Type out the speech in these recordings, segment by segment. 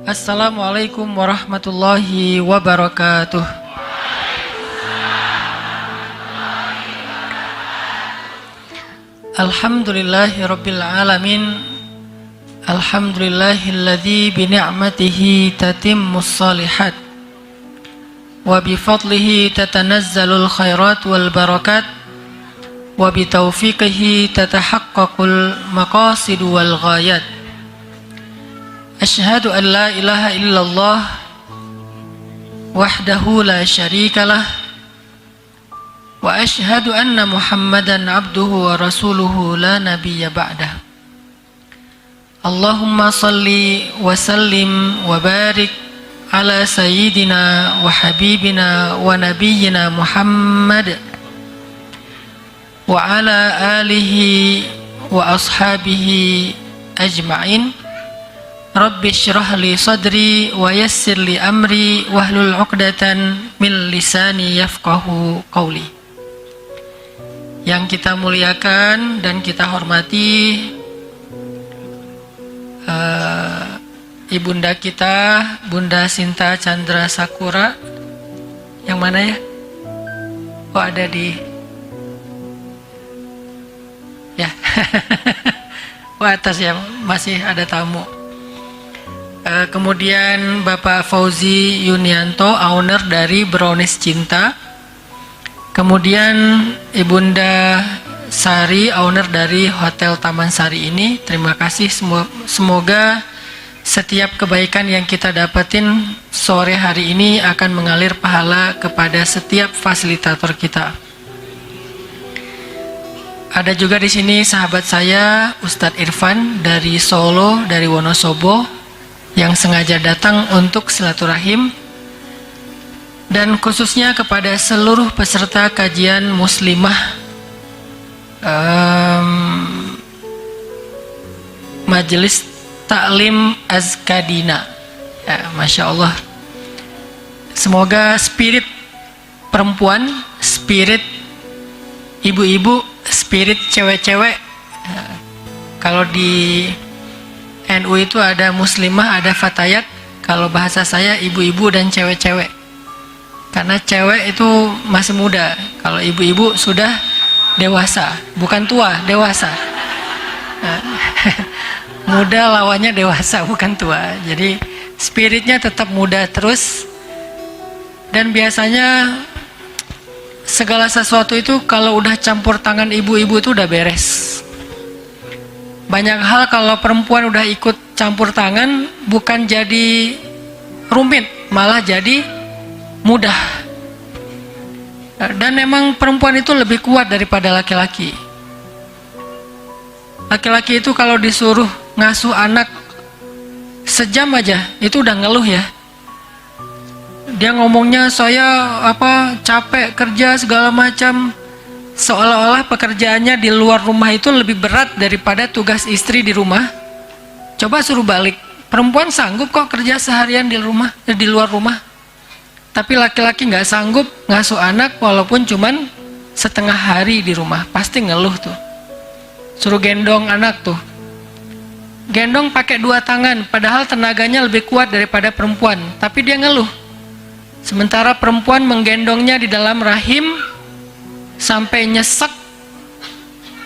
Assalamualaikum warahmatullahi wabarakatuh. Alhamdulillahi rabbil alamin. Alhamdulillahilladzi bi ni'matihi tatimmus shalihat wa bi fadlihi tatanazzalul khairat wal barakat wa bi taufiqihi tatahaqqaqul maqasid wal ghayat. Asyhadu an la ilaha illallah wahdahu la syarikalah wa asyhadu anna Muhammadan abduhu wa rasuluhu la nabiyya ba'dah. Allahumma salli wa sallim wa barik ala sayyidina wa habibina wa nabiyyina Muhammad wa ala alihi wa ashabihi ajma'in. Rabbi syrah li sadri wa yassir li amri wahlul 'uqdatan min lisani yafqahu qawli. Yang kita muliakan dan kita hormati ibunda kita, Bunda Sinta Chandra Sakura. Yang mana ya? Oh, ada di ya. Oh, atas ya, masih ada tamu. Kemudian Bapak Fauzi Yunianto, owner dari Brownies Cinta. Kemudian Ibunda Sari, owner dari Hotel Taman Sari ini. Terima kasih, semoga setiap kebaikan yang kita dapetin sore hari ini akan mengalir pahala kepada setiap fasilitator kita. Ada juga di sini sahabat saya Ustadz Irfan dari Solo, dari Wonosobo, yang sengaja datang untuk silaturahim, dan khususnya kepada seluruh peserta kajian muslimah Majelis Taklim Azkadina ya, Masya Allah, semoga spirit perempuan, spirit ibu-ibu, spirit cewek-cewek, kalau di NU itu ada muslimah, ada fatayat. Kalau bahasa saya ibu-ibu dan cewek-cewek. Karena cewek itu masih muda. Kalau ibu-ibu sudah dewasa, bukan tua, dewasa. Muda lawannya dewasa, bukan tua. Jadi spiritnya tetap muda terus. Dan biasanya segala sesuatu itu kalau udah campur tangan ibu-ibu itu udah beres. Banyak hal kalau perempuan udah ikut campur tangan bukan jadi rumit, malah jadi mudah. Dan memang perempuan itu lebih kuat daripada laki-laki. Laki-laki itu kalau disuruh ngasuh anak sejam aja itu udah ngeluh ya. Dia ngomongnya saya capek kerja segala macam. Seolah-olah pekerjaannya di luar rumah itu lebih berat daripada tugas istri di rumah. Coba suruh balik, perempuan sanggup kok kerja seharian di rumah, di luar rumah. Tapi laki-laki nggak sanggup ngasuh anak walaupun cuman setengah hari di rumah, pasti ngeluh tuh. Suruh gendong anak tuh, gendong pakai 2 tangan, padahal tenaganya lebih kuat daripada perempuan, tapi dia ngeluh. Sementara perempuan menggendongnya di dalam rahim sampai nyesek,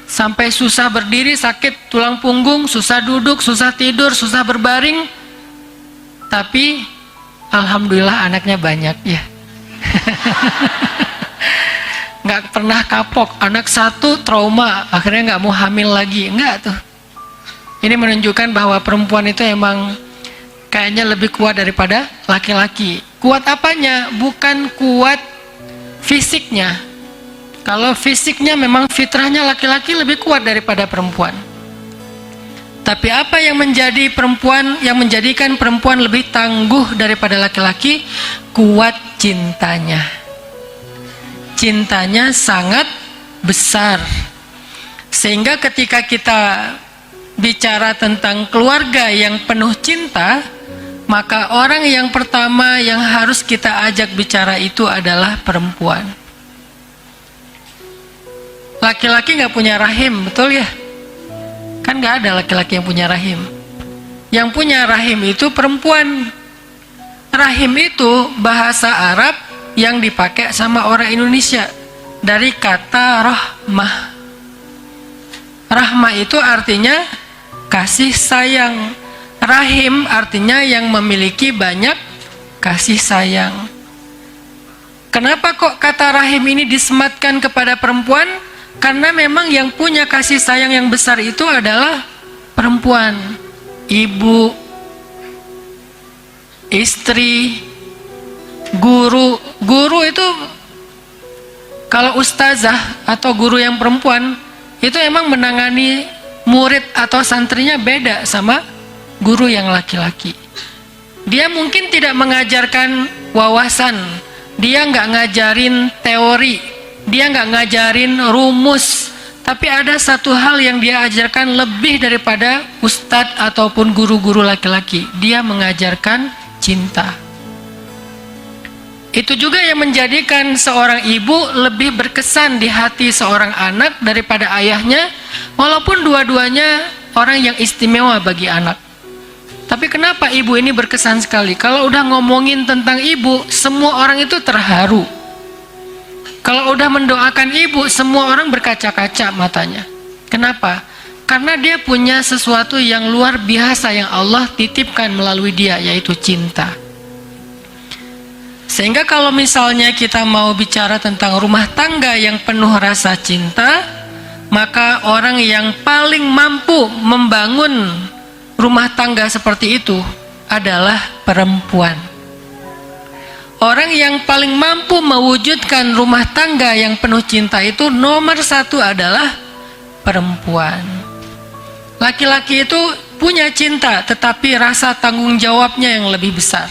sampai susah berdiri, sakit tulang punggung, susah duduk, susah tidur, susah berbaring. Tapi alhamdulillah anaknya banyak ya. Nggak pernah kapok. Anak 1 trauma, akhirnya nggak mau hamil lagi. Nggak tuh. Ini menunjukkan bahwa perempuan itu emang kayaknya lebih kuat daripada laki-laki. Kuat apanya? Bukan kuat fisiknya. Kalau fisiknya memang fitrahnya laki-laki lebih kuat daripada perempuan. Tapi apa yang menjadi perempuan, yang menjadikan perempuan lebih tangguh daripada laki-laki? Kuat cintanya. Cintanya sangat besar. Sehingga ketika kita bicara tentang keluarga yang penuh cinta, maka orang yang pertama yang harus kita ajak bicara itu adalah perempuan. Laki-laki nggak punya rahim, betul ya? Kan nggak ada laki-laki yang punya rahim. Yang punya rahim itu perempuan. Rahim itu bahasa Arab yang dipakai sama orang Indonesia dari kata rahmah. Rahmah itu artinya kasih sayang. Rahim artinya yang memiliki banyak kasih sayang. Kenapa kok kata rahim ini disematkan kepada perempuan? Karena memang yang punya kasih sayang yang besar itu adalah perempuan. Ibu, istri, guru. Guru itu kalau ustazah atau guru yang perempuan itu emang menangani murid atau santrinya beda sama guru yang laki-laki. Dia mungkin tidak mengajarkan wawasan, dia nggak ngajarin teori, dia nggak ngajarin rumus, tapi ada satu hal yang dia ajarkan lebih daripada ustadz ataupun guru-guru laki-laki. Dia mengajarkan cinta. Itu juga yang menjadikan seorang ibu lebih berkesan di hati seorang anak daripada ayahnya, walaupun dua-duanya orang yang istimewa bagi anak. Tapi kenapa ibu ini berkesan sekali? Kalau udah ngomongin tentang ibu, semua orang itu terharu. Kalau udah mendoakan ibu, semua orang berkaca-kaca matanya. Kenapa? Karena dia punya sesuatu yang luar biasa yang Allah titipkan melalui dia, yaitu cinta. Sehingga kalau misalnya kita mau bicara tentang rumah tangga yang penuh rasa cinta, maka orang yang paling mampu membangun rumah tangga seperti itu adalah perempuan. Orang yang paling mampu mewujudkan rumah tangga yang penuh cinta itu nomor satu adalah perempuan. Laki-laki itu punya cinta, tetapi rasa tanggung jawabnya yang lebih besar.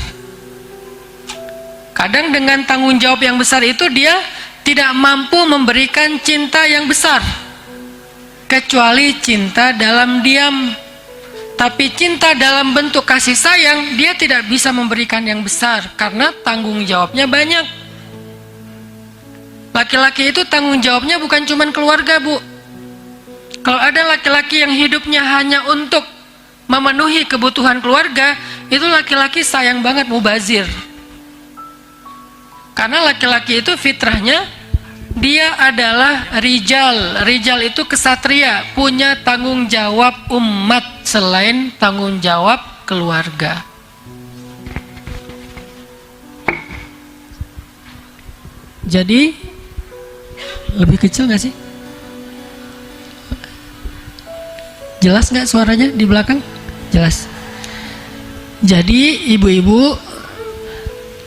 Kadang dengan tanggung jawab yang besar itu dia tidak mampu memberikan cinta yang besar, kecuali cinta dalam diam. Tapi cinta dalam bentuk kasih sayang, dia tidak bisa memberikan yang besar karena tanggung jawabnya banyak. Laki-laki itu tanggung jawabnya bukan cuma keluarga, Bu. Kalau ada laki-laki yang hidupnya hanya untuk memenuhi kebutuhan keluarga, itu laki-laki sayang banget mubazir. Karena laki-laki itu fitrahnya dia adalah rijal. Rijal itu kesatria, punya tanggung jawab umat selain tanggung jawab keluarga. Jadi lebih kecil nggak sih? Jelas nggak suaranya di belakang? Jelas. Jadi ibu-ibu,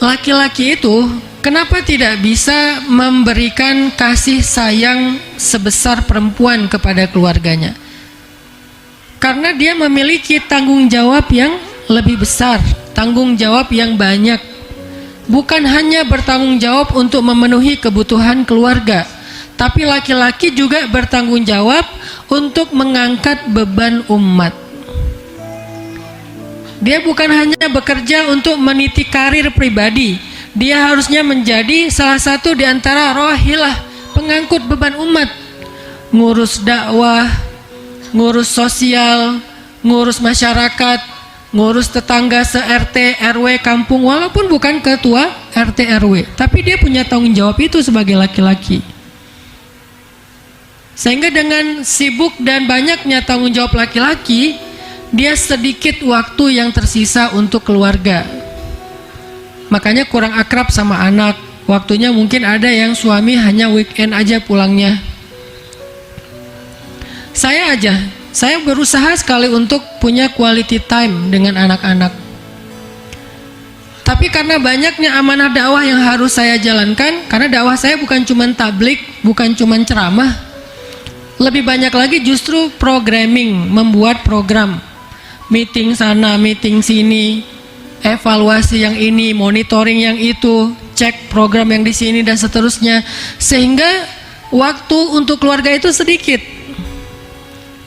laki-laki itu kenapa tidak bisa memberikan kasih sayang sebesar perempuan kepada keluarganya? Karena dia memiliki tanggung jawab yang lebih besar, tanggung jawab yang banyak. Bukan hanya bertanggung jawab untuk memenuhi kebutuhan keluarga, tapi laki-laki juga bertanggung jawab untuk mengangkat beban umat. Dia bukan hanya bekerja untuk meniti karir pribadi, dia harusnya menjadi salah satu di antara rohilah pengangkut beban umat. Ngurus dakwah, ngurus sosial, ngurus masyarakat, ngurus tetangga se-RT, RW, kampung, walaupun bukan ketua RT, RW, tapi dia punya tanggung jawab itu sebagai laki-laki. Sehingga dengan sibuk dan banyaknya tanggung jawab laki-laki, dia sedikit waktu yang tersisa untuk keluarga. Makanya kurang akrab sama anak. Waktunya mungkin ada yang suami hanya weekend aja pulangnya. Saya berusaha sekali untuk punya quality time dengan anak-anak. Tapi karena banyaknya amanah dakwah yang harus saya jalankan, karena dakwah saya bukan cuma tablik, bukan cuma ceramah, lebih banyak lagi justru programming, membuat program, meeting sana, meeting sini, evaluasi yang ini, monitoring yang itu, cek program yang di sini dan seterusnya, sehingga waktu untuk keluarga itu sedikit.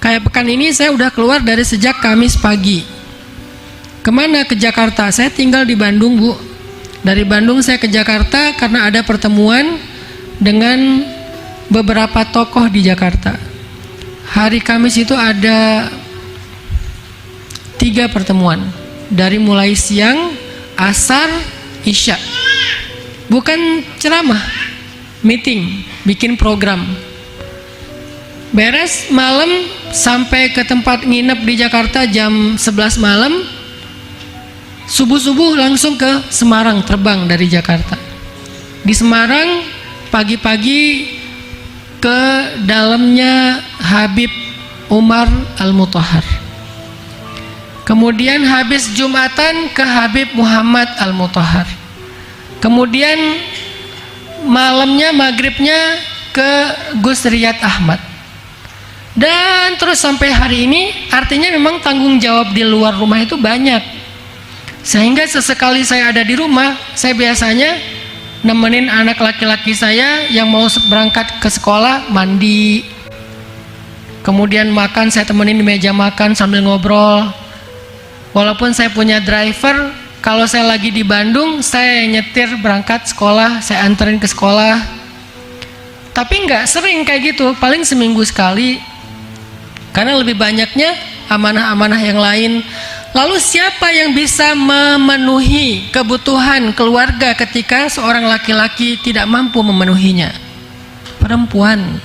Kayak pekan ini saya udah keluar dari sejak Kamis pagi. Kemana? Ke Jakarta. Saya tinggal di Bandung, Bu. Dari Bandung saya ke Jakarta karena ada pertemuan dengan beberapa tokoh di Jakarta. Hari Kamis itu ada 3 pertemuan. Dari mulai siang, asar, isya. Bukan ceramah, meeting, bikin program. Beres malam sampai ke tempat nginep di Jakarta jam 11 malam. Subuh-subuh langsung ke Semarang, terbang dari Jakarta. Di Semarang pagi-pagi ke dalamnya Habib Umar Al-Mutahhar. Kemudian habis Jumatan ke Habib Muhammad Al-Mutahhar. Kemudian malamnya maghribnya ke Gus Riyad Ahmad. Dan terus sampai hari ini, artinya memang tanggung jawab di luar rumah itu banyak. Sehingga sesekali saya ada di rumah, saya biasanya nemenin anak laki-laki saya yang mau berangkat ke sekolah mandi. Kemudian makan, saya temenin di meja makan sambil ngobrol. Walaupun saya punya driver, kalau saya lagi di Bandung, saya nyetir berangkat sekolah, saya anterin ke sekolah. Tapi nggak sering kayak gitu, paling seminggu sekali. Karena lebih banyaknya amanah-amanah yang lain. Lalu siapa yang bisa memenuhi kebutuhan keluarga ketika seorang laki-laki tidak mampu memenuhinya? Perempuan.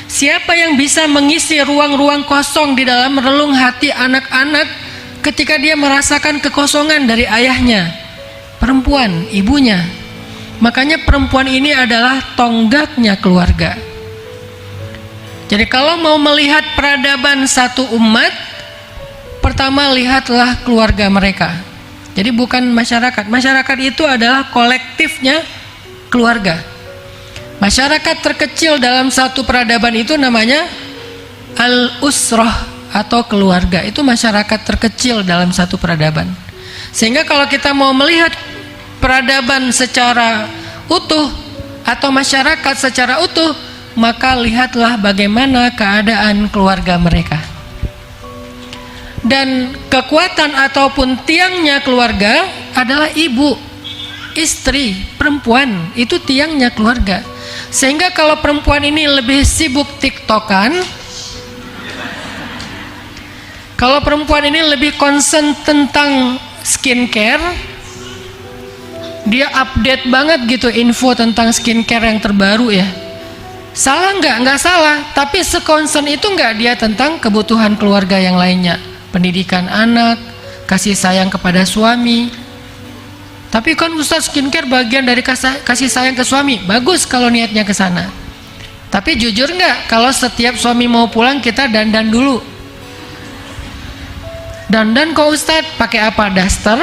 Siapa yang bisa mengisi ruang-ruang kosong di dalam relung hati anak-anak ketika dia merasakan kekosongan dari ayahnya? Perempuan, ibunya. Makanya perempuan ini adalah tonggaknya keluarga. Jadi kalau mau melihat peradaban satu umat, pertama lihatlah keluarga mereka. Jadi bukan masyarakat. Masyarakat itu adalah kolektifnya keluarga. Masyarakat terkecil dalam satu peradaban itu namanya al-usrah atau keluarga. Itu masyarakat terkecil dalam satu peradaban. Sehingga kalau kita mau melihat peradaban secara utuh atau masyarakat secara utuh, maka lihatlah bagaimana keadaan keluarga mereka. Dan kekuatan ataupun tiangnya keluarga adalah ibu, istri, perempuan. Itu tiangnya keluarga. Sehingga kalau perempuan ini lebih sibuk tiktokan, kalau perempuan ini lebih concern tentang skincare, dia update banget gitu info tentang skincare yang terbaru ya. Salah nggak? Nggak salah. Tapi sekonsen itu nggak dia tentang kebutuhan keluarga yang lainnya. Pendidikan anak, kasih sayang kepada suami. Tapi kan Ustaz, skincare bagian dari kasih sayang ke suami. Bagus kalau niatnya ke sana. Tapi jujur nggak kalau setiap suami mau pulang kita dandan dulu? Dandan kok Ustaz? Pakai apa? Daster?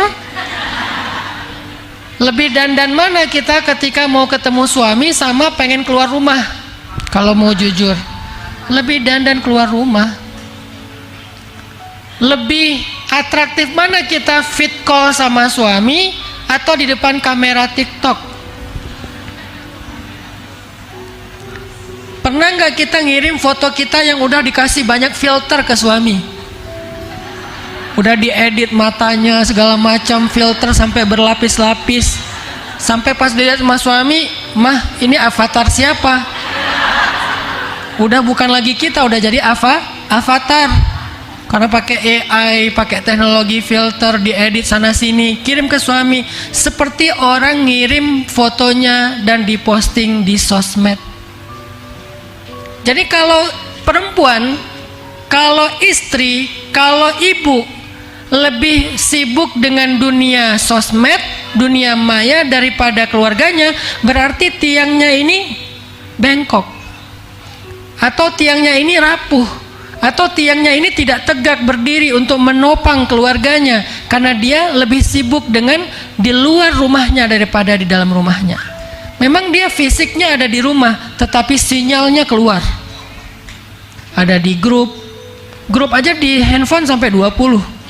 Lebih dandan mana kita ketika mau ketemu suami sama pengen keluar rumah? Kalau mau jujur, lebih dandan keluar rumah. Lebih atraktif mana kita fit call sama suami atau di depan kamera TikTok? Pernah nggak kita ngirim foto kita yang udah dikasih banyak filter ke suami? Udah diedit matanya segala macam, filter sampai berlapis-lapis. Sampai pas dilihat sama suami, mah ini avatar siapa? Udah bukan lagi kita, udah jadi avatar. Karena pakai AI, pakai teknologi filter, diedit sana sini, kirim ke suami. Seperti orang ngirim fotonya dan diposting di sosmed. Jadi kalau perempuan, kalau istri, kalau ibu lebih sibuk dengan dunia sosmed, dunia maya daripada keluarganya, berarti tiangnya ini bengkok. Atau tiangnya ini rapuh, atau tiangnya ini tidak tegak berdiri untuk menopang keluarganya, karena dia lebih sibuk dengan di luar rumahnya daripada di dalam rumahnya. Memang dia fisiknya ada di rumah, tetapi sinyalnya keluar. Ada di grup aja di handphone sampai 20.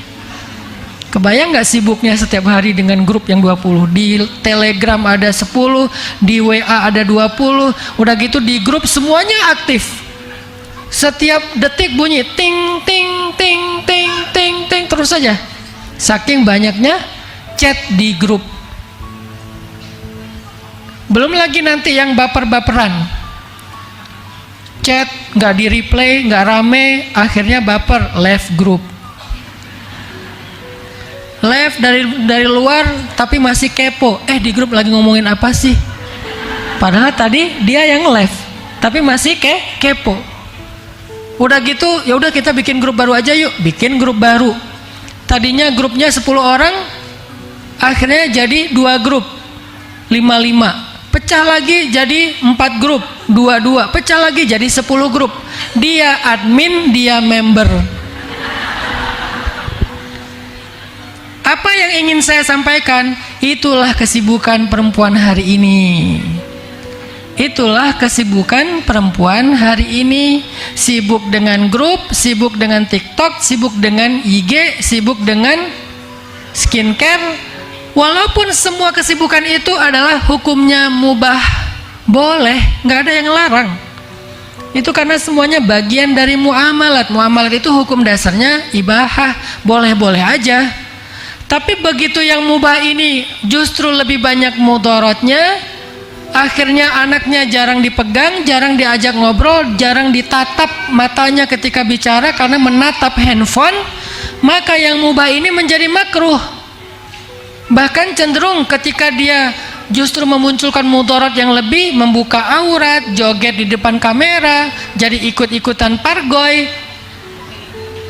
Kebayang nggak sibuknya setiap hari dengan grup yang 20? Di Telegram ada 10, di WA ada 20, udah gitu di grup semuanya aktif. Setiap detik bunyi ting ting ting ting ting ting terus saja. Saking banyaknya chat di grup. Belum lagi nanti yang baper-baperan. Chat nggak di replay, nggak rame, akhirnya baper, left group. live dari luar tapi masih kepo. Di grup lagi ngomongin apa sih? Padahal tadi dia yang live tapi masih kepo. Udah gitu, ya udah kita bikin grup baru aja yuk. Bikin grup baru. Tadinya grupnya 10 orang, akhirnya jadi 2 grup, 5-5. Pecah lagi jadi 4 grup, 2-2. Pecah lagi jadi 10 grup. Dia admin, dia member. Apa yang ingin saya sampaikan? Itulah kesibukan perempuan hari ini. Itulah kesibukan perempuan hari ini. Sibuk dengan grup, sibuk dengan TikTok, sibuk dengan IG, sibuk dengan skincare. Walaupun semua kesibukan itu adalah hukumnya mubah, boleh, nggak ada yang larang. Itu karena semuanya bagian dari muamalat. Muamalat itu hukum dasarnya ibahah, boleh-boleh aja. Tapi begitu yang mubah ini justru lebih banyak mudaratnya. Akhirnya anaknya jarang dipegang, jarang diajak ngobrol, jarang ditatap matanya ketika bicara karena menatap handphone. Maka yang mubah ini menjadi makruh. Bahkan cenderung ketika dia justru memunculkan mudarat yang lebih, membuka aurat, joget di depan kamera, jadi ikut-ikutan pargoy,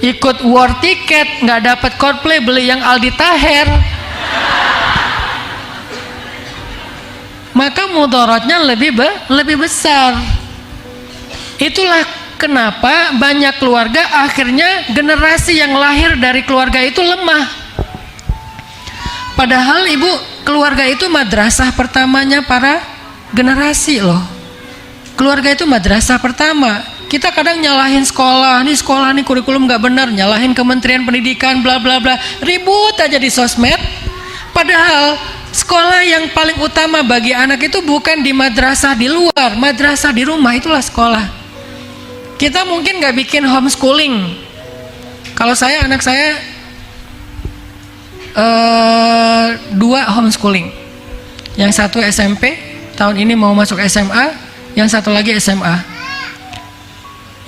ikut war ticket, nggak dapat Coldplay beli yang Aldi Taher. Maka mudaratnya lebih besar. Itulah kenapa banyak keluarga akhirnya generasi yang lahir dari keluarga itu lemah. Padahal ibu, keluarga itu madrasah pertamanya para generasi loh. Keluarga itu madrasah pertama. Kita kadang nyalahin sekolah nih kurikulum nggak benar, nyalahin Kementerian Pendidikan, bla bla bla, ribut aja di sosmed. Padahal sekolah yang paling utama bagi anak itu bukan di madrasah di luar, madrasah di rumah, itulah sekolah. Kita mungkin nggak bikin homeschooling. Kalau saya, anak saya 2 homeschooling. Yang satu SMP, tahun ini mau masuk SMA, yang satu lagi SMA.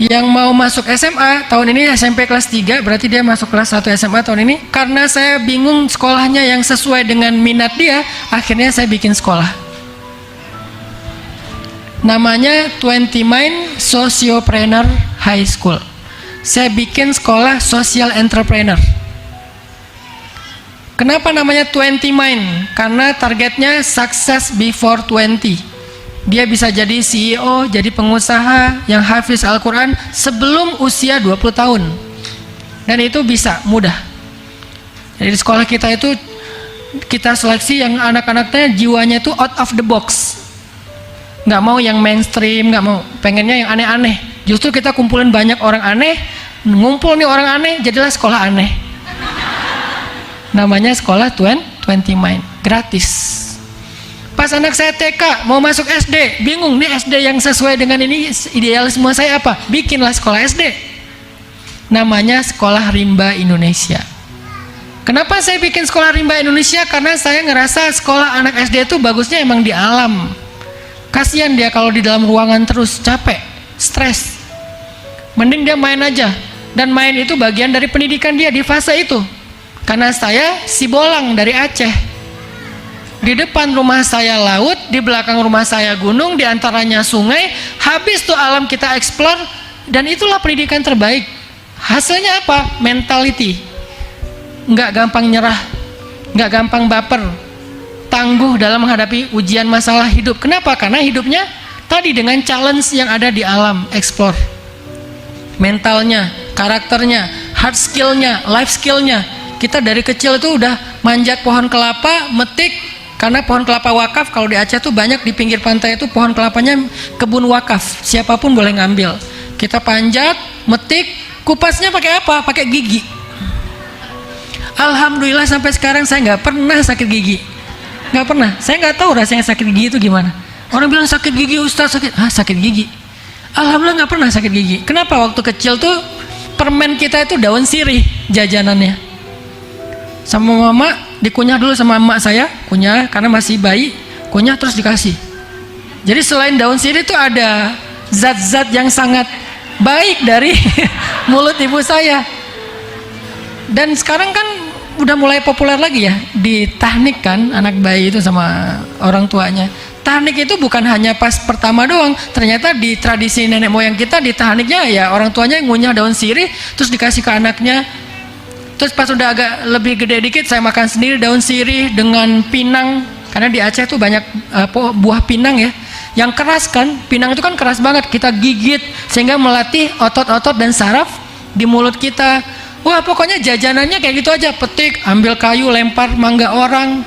Yang mau masuk SMA tahun ini SMP kelas 3, berarti dia masuk kelas 1 SMA tahun ini. Karena saya bingung sekolahnya yang sesuai dengan minat dia, akhirnya saya bikin sekolah. Namanya 20 Mind Sociopreneur High School. Saya bikin sekolah social entrepreneur. Kenapa namanya 20 Mind? Karena targetnya success before 20. Dia bisa jadi CEO, jadi pengusaha yang hafiz Al-Quran sebelum usia 20 tahun. Dan itu bisa, mudah. Jadi di sekolah kita itu, kita seleksi yang anak-anaknya jiwanya itu out of the box. Nggak mau yang mainstream, nggak mau, pengennya yang aneh-aneh. Justru kita kumpulin banyak orang aneh, ngumpul nih orang aneh, jadilah sekolah aneh. Namanya sekolah 20 Mind, gratis. Pas anak saya TK mau masuk SD, bingung nih SD yang sesuai dengan ini idealisme saya apa? Bikinlah sekolah SD. Namanya Sekolah Rimba Indonesia. Kenapa saya bikin Sekolah Rimba Indonesia? Karena saya ngerasa sekolah anak SD itu bagusnya emang di alam. Kasihan dia kalau di dalam ruangan terus, capek, stres. Mending dia main aja. Dan main itu bagian dari pendidikan dia di fase itu. Karena saya si Bolang dari Aceh. Di depan rumah saya laut, di belakang rumah saya gunung, di antaranya sungai. Habis tuh alam kita explore, dan itulah pendidikan terbaik. Hasilnya apa? Mentality. Nggak gampang nyerah, nggak gampang baper, tangguh dalam menghadapi ujian masalah hidup. Kenapa? Karena hidupnya tadi dengan challenge yang ada di alam, explore. Mentalnya, karakternya, hard skillnya, life skillnya. Kita dari kecil itu udah manjat pohon kelapa, metik. Karena pohon kelapa wakaf kalau di Aceh tuh banyak, di pinggir pantai itu pohon kelapanya kebun wakaf, siapapun boleh ngambil. Kita panjat, metik, kupasnya pakai apa? Pakai gigi. Alhamdulillah sampai sekarang saya nggak pernah sakit gigi, nggak pernah. Saya nggak tahu rasanya sakit gigi itu gimana. Orang bilang sakit gigi Ustaz, sakit gigi. Alhamdulillah nggak pernah sakit gigi. Kenapa? Waktu kecil tuh permen kita itu daun sirih jajanannya. Sama mama dikunyah dulu, sama emak saya kunyah karena masih bayi, kunyah terus dikasih. Jadi selain daun sirih itu ada zat-zat yang sangat baik dari mulut ibu saya. Dan sekarang kan udah mulai populer lagi ya di tahnik kan, anak bayi itu sama orang tuanya. Tahnik itu bukan hanya pas pertama doang, ternyata di tradisi nenek moyang kita di tahniknya ya orang tuanya ngunyah daun sirih terus dikasih ke anaknya. Terus pas udah agak lebih gede dikit saya makan sendiri daun sirih dengan pinang, karena di Aceh tuh banyak buah pinang ya yang keras kan. Pinang itu kan keras banget, kita gigit sehingga melatih otot-otot dan saraf di mulut kita. Wah, pokoknya jajanannya kayak gitu aja, petik, ambil kayu, lempar mangga orang.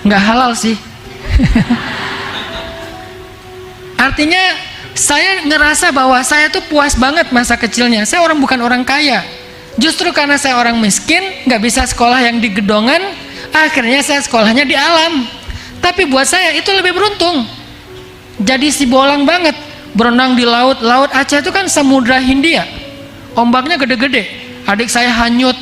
Nggak halal sih. Artinya saya ngerasa bahwa saya tuh puas banget masa kecilnya. Saya bukan orang kaya. Justru karena saya orang miskin, nggak bisa sekolah yang di gedongan, akhirnya saya sekolahnya di alam. Tapi buat saya itu lebih beruntung. Jadi si bolang banget, berenang di laut. Laut Aceh itu kan samudra Hindia, ombaknya gede-gede. Adik saya hanyut,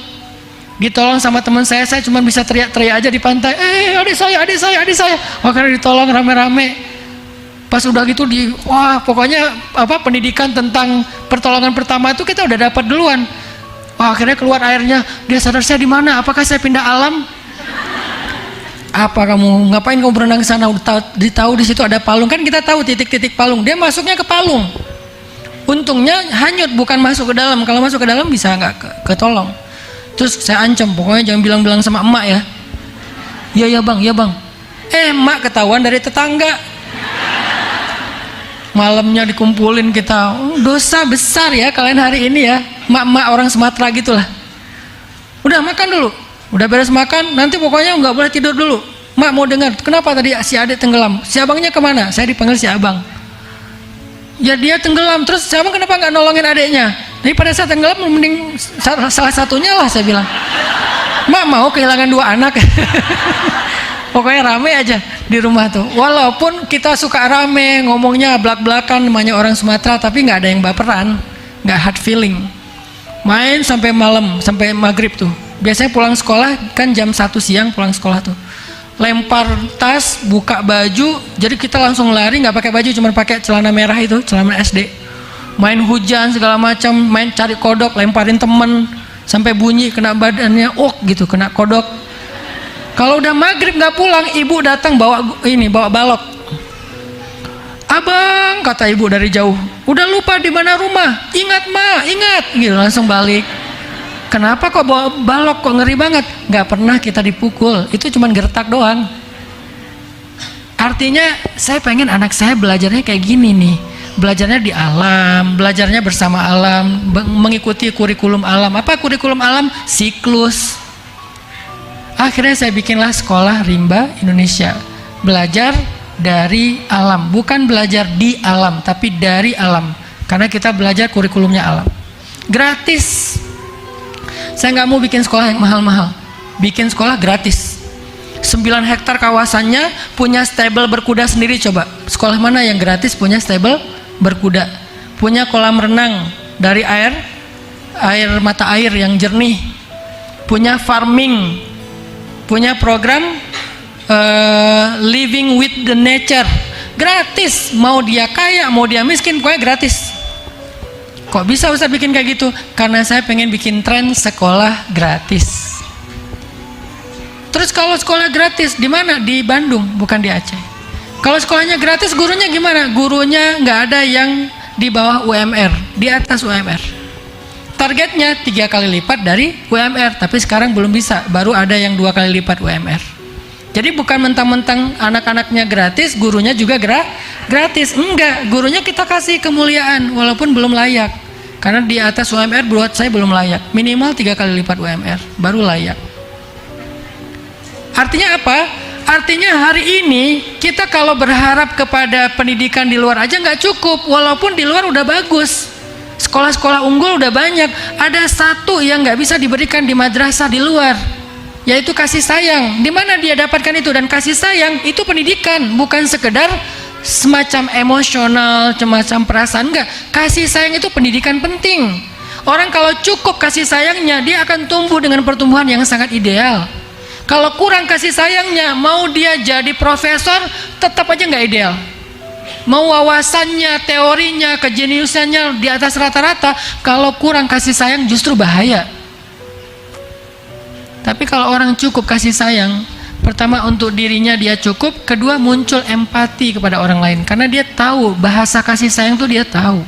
ditolong sama teman saya cuma bisa teriak-teriak aja di pantai, adik saya, adik saya, adik saya. Akhirnya ditolong rame-rame. Pas udah gitu wah pokoknya pendidikan tentang pertolongan pertama itu kita udah dapat duluan. Wah, akhirnya keluar airnya, dia sadar saya di mana? Apakah saya pindah alam? Apa kamu ngapain kamu berenang ke sana? Tahu di situ ada palung kan, kita tahu titik-titik palung. Dia masuknya ke palung. Untungnya hanyut, bukan masuk ke dalam. Kalau masuk ke dalam bisa nggak ketolong. Terus saya ancam, pokoknya jangan bilang-bilang sama emak ya. Iya bang, iya bang. Emak ketahuan dari tetangga. Malamnya dikumpulin kita, dosa besar ya kalian hari ini ya, emak-emak orang Sumatera gitulah. Udah makan dulu, udah beres makan, nanti pokoknya nggak boleh tidur dulu. Mak mau dengar, kenapa tadi si adik tenggelam? Si abangnya kemana? Saya dipanggil si abang. Ya dia tenggelam, terus si abang kenapa nggak nolongin adiknya? Jadi pada saat tenggelam mending salah satunya lah, saya bilang. Mak mau kehilangan 2 anak. Pokoknya rame aja di rumah tuh. Walaupun kita suka rame, ngomongnya belak-belakan, namanya orang Sumatera, tapi nggak ada yang baperan, nggak hard feeling. Main sampai malam, sampai maghrib tuh. Biasanya pulang sekolah kan jam 1 siang pulang sekolah tuh. Lempar tas, buka baju, jadi kita langsung lari, nggak pakai baju, cuma pakai celana merah itu, celana SD. Main hujan segala macam, main cari kodok, lemparin temen, sampai bunyi kena badannya, gitu, kena kodok. Kalau udah maghrib nggak pulang, ibu datang bawa balok. Abang, kata ibu dari jauh, udah lupa di mana rumah? Ingat ma, ingat, gitu, langsung balik. Kenapa kok bawa balok, kok ngeri banget? Nggak pernah kita dipukul, itu cuma gertak doang. Artinya saya pengen anak saya belajarnya kayak gini nih, belajarnya di alam, belajarnya bersama alam, mengikuti kurikulum alam. Apa kurikulum alam? Siklus. Akhirnya saya bikinlah sekolah rimba Indonesia, belajar dari alam, bukan belajar di alam, tapi dari alam, karena kita belajar kurikulumnya alam, gratis. Saya nggak mau bikin sekolah yang mahal-mahal, bikin sekolah gratis. 9 hektar kawasannya, punya stable berkuda sendiri. Coba sekolah mana yang gratis punya stable berkuda, punya kolam renang dari air mata air yang jernih, punya farming, punya program living with the nature, gratis. Mau dia kaya, mau dia miskin, pokoknya gratis. Kok bisa Ustaz bikin kayak gitu? Karena saya pengen bikin tren sekolah gratis. Terus kalau sekolah gratis di mana? Di Bandung, bukan di Aceh. Kalau sekolahnya gratis, gurunya gimana? Gurunya nggak ada yang di bawah UMR, di atas UMR. Targetnya 3 kali lipat dari UMR, tapi sekarang belum bisa, baru ada yang 2 kali lipat UMR. Jadi bukan mentang-mentang anak-anaknya gratis, gurunya juga gratis. Enggak, gurunya kita kasih kemuliaan walaupun belum layak. Karena di atas UMR buat saya belum layak. Minimal 3 kali lipat UMR, baru layak. Artinya apa? Artinya hari ini kita kalau berharap kepada pendidikan di luar aja nggak cukup, walaupun di luar udah bagus. Sekolah-sekolah unggul udah banyak. Ada satu yang nggak bisa diberikan di madrasah di luar, yaitu kasih sayang. Di mana dia dapatkan itu? Dan kasih sayang itu pendidikan, bukan sekedar semacam emosional, semacam perasaan. Enggak, kasih sayang itu pendidikan penting. Orang kalau cukup kasih sayangnya, dia akan tumbuh dengan pertumbuhan yang sangat ideal. Kalau kurang kasih sayangnya, mau dia jadi profesor tetap aja nggak ideal. Mau wawasannya, teorinya, kejeniusannya di atas rata-rata, kalau kurang kasih sayang justru bahaya. Tapi kalau orang cukup kasih sayang, pertama untuk dirinya dia cukup, kedua muncul empati kepada orang lain. Karena dia tahu bahasa kasih sayang itu dia tahu.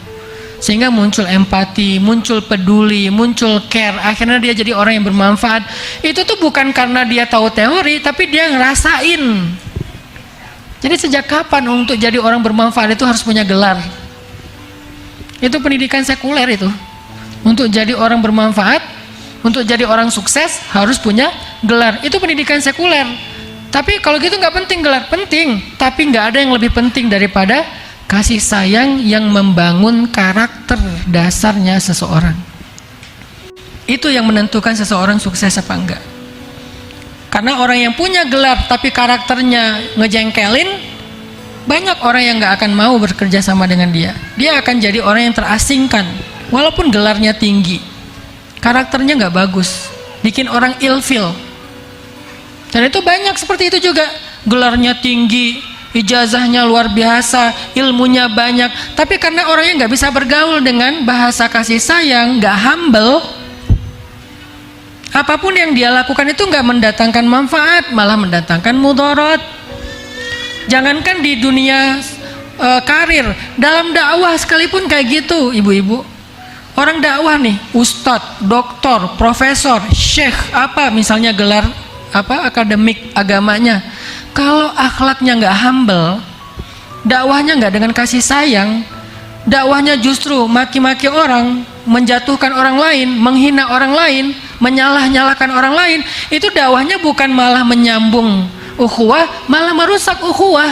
Sehingga muncul empati, muncul peduli, muncul care. Akhirnya dia jadi orang yang bermanfaat. Itu tuh bukan karena dia tahu teori, tapi dia ngerasain. Jadi sejak kapan untuk jadi orang bermanfaat itu harus punya gelar? Itu pendidikan sekuler itu. Untuk jadi orang bermanfaat, untuk jadi orang sukses harus punya gelar. Itu pendidikan sekuler. Tapi kalau gitu nggak penting gelar, penting. Tapi nggak ada yang lebih penting daripada kasih sayang yang membangun karakter dasarnya seseorang. Itu yang menentukan seseorang sukses apa enggak. Karena orang yang punya gelar tapi karakternya ngejengkelin, banyak orang yang nggak akan mau bekerja sama dengan dia. Dia akan jadi orang yang terasingkan, walaupun gelarnya tinggi. Karakternya nggak bagus, bikin orang ilfeel. Dan itu banyak seperti itu juga. Gelarnya tinggi, ijazahnya luar biasa, ilmunya banyak, tapi karena orangnya nggak bisa bergaul dengan bahasa kasih sayang, nggak humble, apapun yang dia lakukan itu nggak mendatangkan manfaat, malah mendatangkan mudarat. Jangankan di dunia karir, dalam dakwah sekalipun kayak gitu, ibu-ibu. Orang dakwah nih, ustadz, doktor, profesor, syekh, apa misalnya gelar apa akademik agamanya, kalau akhlaknya nggak humble, dakwahnya nggak dengan kasih sayang, dakwahnya justru maki-maki orang, menjatuhkan orang lain, menghina orang lain, menyalah-nyalahkan orang lain, itu dakwahnya bukan malah menyambung ukhuwah, malah merusak ukhuwah.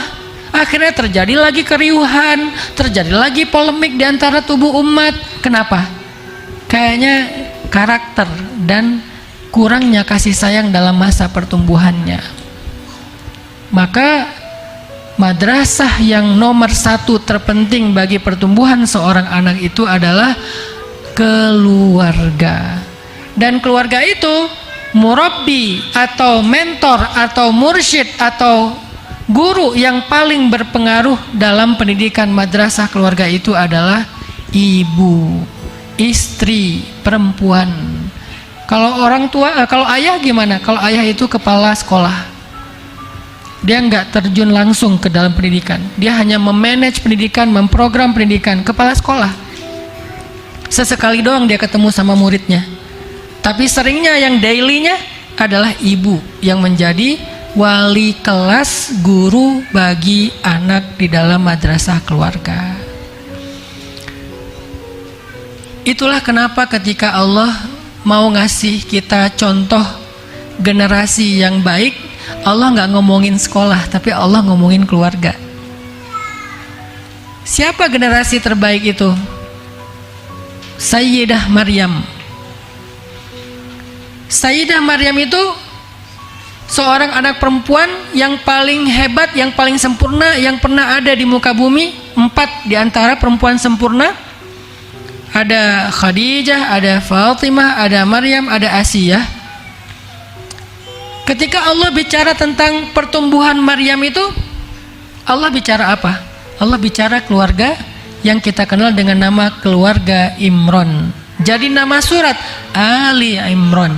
Akhirnya terjadi lagi keriuhan, terjadi lagi polemik di antara tubuh umat. Kenapa? Kayaknya karakter dan kurangnya kasih sayang dalam masa pertumbuhannya. Maka madrasah yang nomor satu terpenting bagi pertumbuhan seorang anak itu adalah keluarga. Dan keluarga itu murabbi atau mentor atau mursyid atau guru yang paling berpengaruh dalam pendidikan madrasah keluarga itu adalah ibu, istri, perempuan. Kalau orang tua, kalau ayah gimana? Kalau ayah itu kepala sekolah, dia nggak terjun langsung ke dalam pendidikan. Dia hanya memanage pendidikan, memprogram pendidikan, kepala sekolah. Sesekali doang dia ketemu sama muridnya. Tapi seringnya yang dailynya adalah ibu yang menjadi wali kelas, guru bagi anak di dalam madrasah keluarga. Itulah kenapa ketika Allah mau ngasih kita contoh generasi yang baik, Allah nggak ngomongin sekolah, tapi Allah ngomongin keluarga. Siapa generasi terbaik itu? Sayyidah Maryam. Sayyidah Maryam itu seorang anak perempuan yang paling hebat, yang paling sempurna yang pernah ada di muka bumi. 4 di antara perempuan sempurna. Ada Khadijah, ada Fatimah, ada Maryam, ada Asiyah. Ketika Allah bicara tentang pertumbuhan Maryam itu, Allah bicara apa? Allah bicara keluarga yang kita kenal dengan nama keluarga Imron. Jadi nama surat Ali Imron.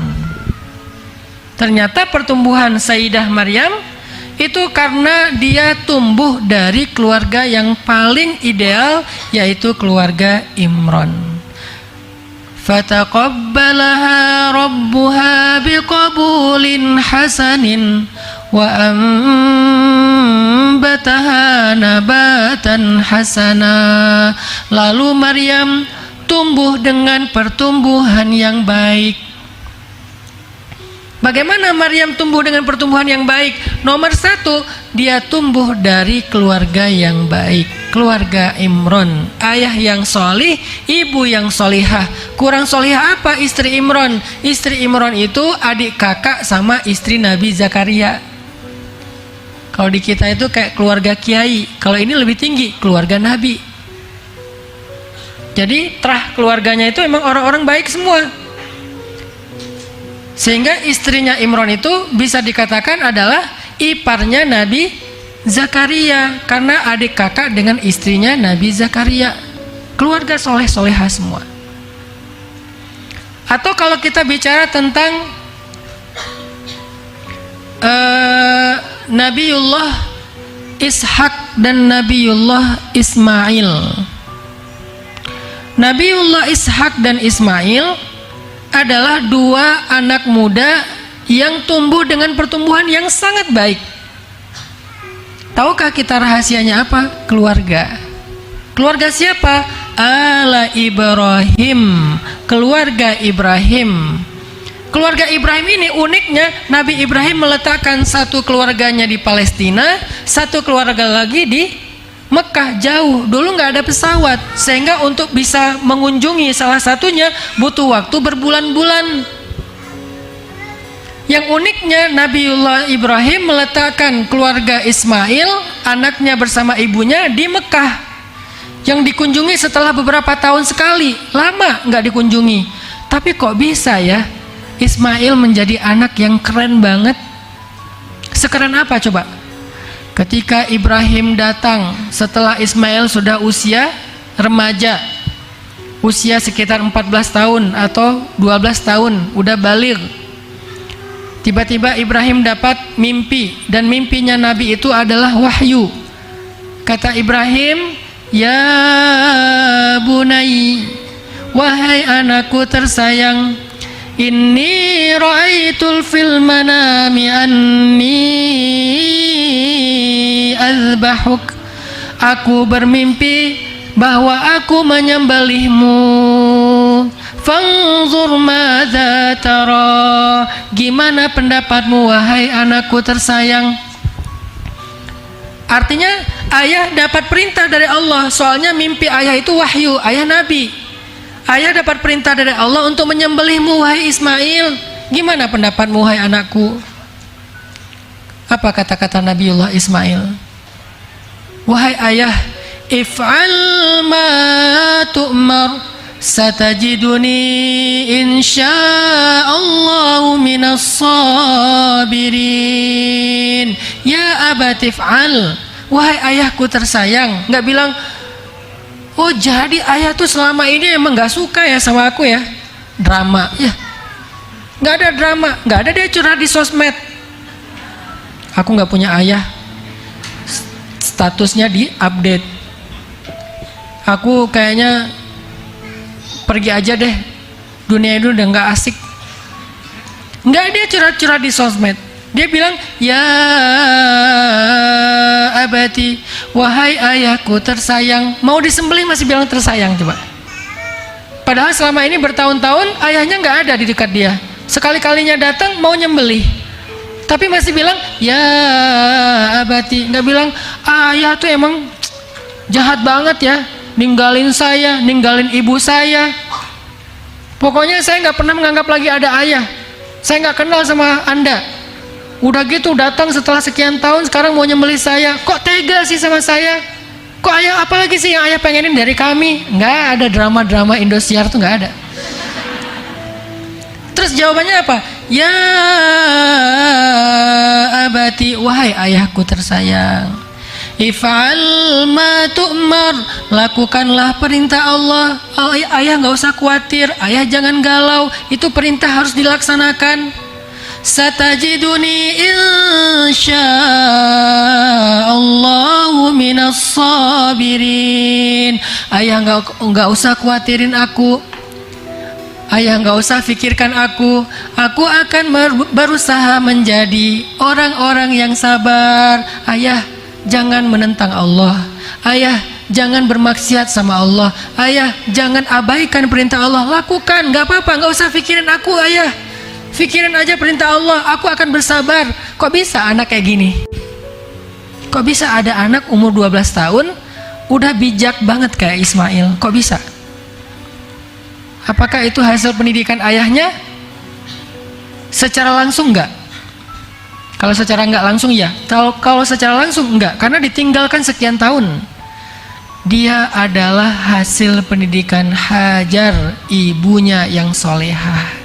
Ternyata pertumbuhan Sayyidah Maryam itu karena dia tumbuh dari keluarga yang paling ideal, yaitu keluarga Imron. Fataqabbalaha rabbuha biqabulin hasanin wa ambataha nabatan hasana. Lalu Maryam tumbuh dengan pertumbuhan yang baik. Bagaimana Maryam tumbuh dengan pertumbuhan yang baik? Nomor 1, dia tumbuh dari keluarga yang baik, keluarga Imron, ayah yang solih, ibu yang solihah. Kurang solihah apa istri Imron? Istri Imron itu adik kakak sama istri Nabi Zakaria. Kalau di kita itu kayak keluarga kiai, kalau ini lebih tinggi, keluarga Nabi. Jadi terah keluarganya itu memang orang-orang baik semua. Sehingga istrinya Imron itu bisa dikatakan adalah iparnya Nabi Zakaria, karena adik kakak dengan istrinya Nabi Zakaria. Keluarga soleh-solehah semua. Atau kalau kita bicara tentang Nabiullah Ishak dan Nabiullah Ismail. Nabiullah Ishak dan Ismail adalah dua anak muda yang tumbuh dengan pertumbuhan yang sangat baik. Tahukah kita rahasianya apa? Keluarga. Keluarga siapa? Ala Ibrahim, keluarga Ibrahim. Keluarga Ibrahim ini uniknya, Nabi Ibrahim meletakkan satu keluarganya di Palestina, satu keluarga lagi di Mekah, jauh. Dulu nggak ada pesawat, sehingga untuk bisa mengunjungi salah satunya butuh waktu berbulan-bulan. Yang uniknya, Nabiullah Ibrahim meletakkan keluarga Ismail, anaknya bersama ibunya di Mekah, yang dikunjungi setelah beberapa tahun sekali. Lama nggak dikunjungi, tapi kok bisa ya Ismail menjadi anak yang keren banget. Sekeren apa coba? Ketika Ibrahim datang setelah Ismail sudah usia remaja, usia sekitar 14 tahun atau 12 tahun, udah baligh. Tiba-tiba Ibrahim dapat mimpi, dan mimpinya Nabi itu adalah wahyu. Kata Ibrahim, "Ya bunai, wahai anakku tersayang, inni ra'aitul fil manami anni azbahuk." Aku bermimpi bahwa aku menyembelihmu. Fanzur madza tara, gimana pendapatmu wahai anakku tersayang? Artinya ayah dapat perintah dari Allah, soalnya mimpi ayah itu wahyu, ayah nabi. Ayah dapat perintah dari Allah untuk menyembelihmu wahai Ismail. Gimana pendapatmu wahai anakku? Apa kata-kata Nabiullah Ismail? Wahai ayah, if'al ma tu'mar, satajiduni insya'allahu minas sabirin. Ya abati if'al, wahai ayahku tersayang. Nggak bilang, oh jadi ayah tuh selama ini emang nggak suka ya sama aku ya, drama ya. Nggak ada drama, nggak ada dia curhat di sosmed. Aku nggak punya ayah, statusnya di update. Aku kayaknya pergi aja deh, dunia itu udah nggak asik. Nggak, dia curhat-curhat di sosmed. Dia bilang, ya abati, wahai ayahku tersayang. Mau disembelih masih bilang tersayang coba. Padahal selama ini bertahun-tahun ayahnya nggak ada di dekat dia. Sekali-kalinya datang mau nyembelih, tapi masih bilang ya abati. Nggak bilang ayah tuh emang jahat banget ya, ninggalin saya, ninggalin ibu saya. Pokoknya saya nggak pernah menganggap lagi ada ayah. Saya nggak kenal sama Anda. Udah gitu datang setelah sekian tahun, sekarang mau nyembelih saya. Kok tega sih sama saya? Kok ayah, apalagi sih yang ayah pengenin dari kami? Nggak ada drama-drama Indosiar tuh, nggak ada. Terus jawabannya apa? Ya abati, wahai ayahku tersayang, if'al ma tu'mar, lakukanlah perintah Allah. Ayah nggak usah khawatir, ayah jangan galau, itu perintah harus dilaksanakan. Satajiduni insya'allahu minas sabirin. Ayah nggak usah khawatirin aku, ayah nggak usah pikirkan aku akan berusaha menjadi orang-orang yang sabar. Ayah jangan menentang Allah, ayah jangan bermaksiat sama Allah, ayah jangan abaikan perintah Allah, lakukan, nggak apa-apa, nggak usah pikirin aku ayah, pikirin aja perintah Allah, aku akan bersabar. Kok bisa anak kayak gini? Kok bisa ada anak umur 12 tahun udah bijak banget kayak Ismail? Kok bisa? Apakah itu hasil pendidikan ayahnya? Secara langsung enggak. Kalau secara enggak langsung ya. Kalau secara langsung enggak, karena ditinggalkan sekian tahun. Dia adalah hasil pendidikan Hajar, ibunya yang solehah.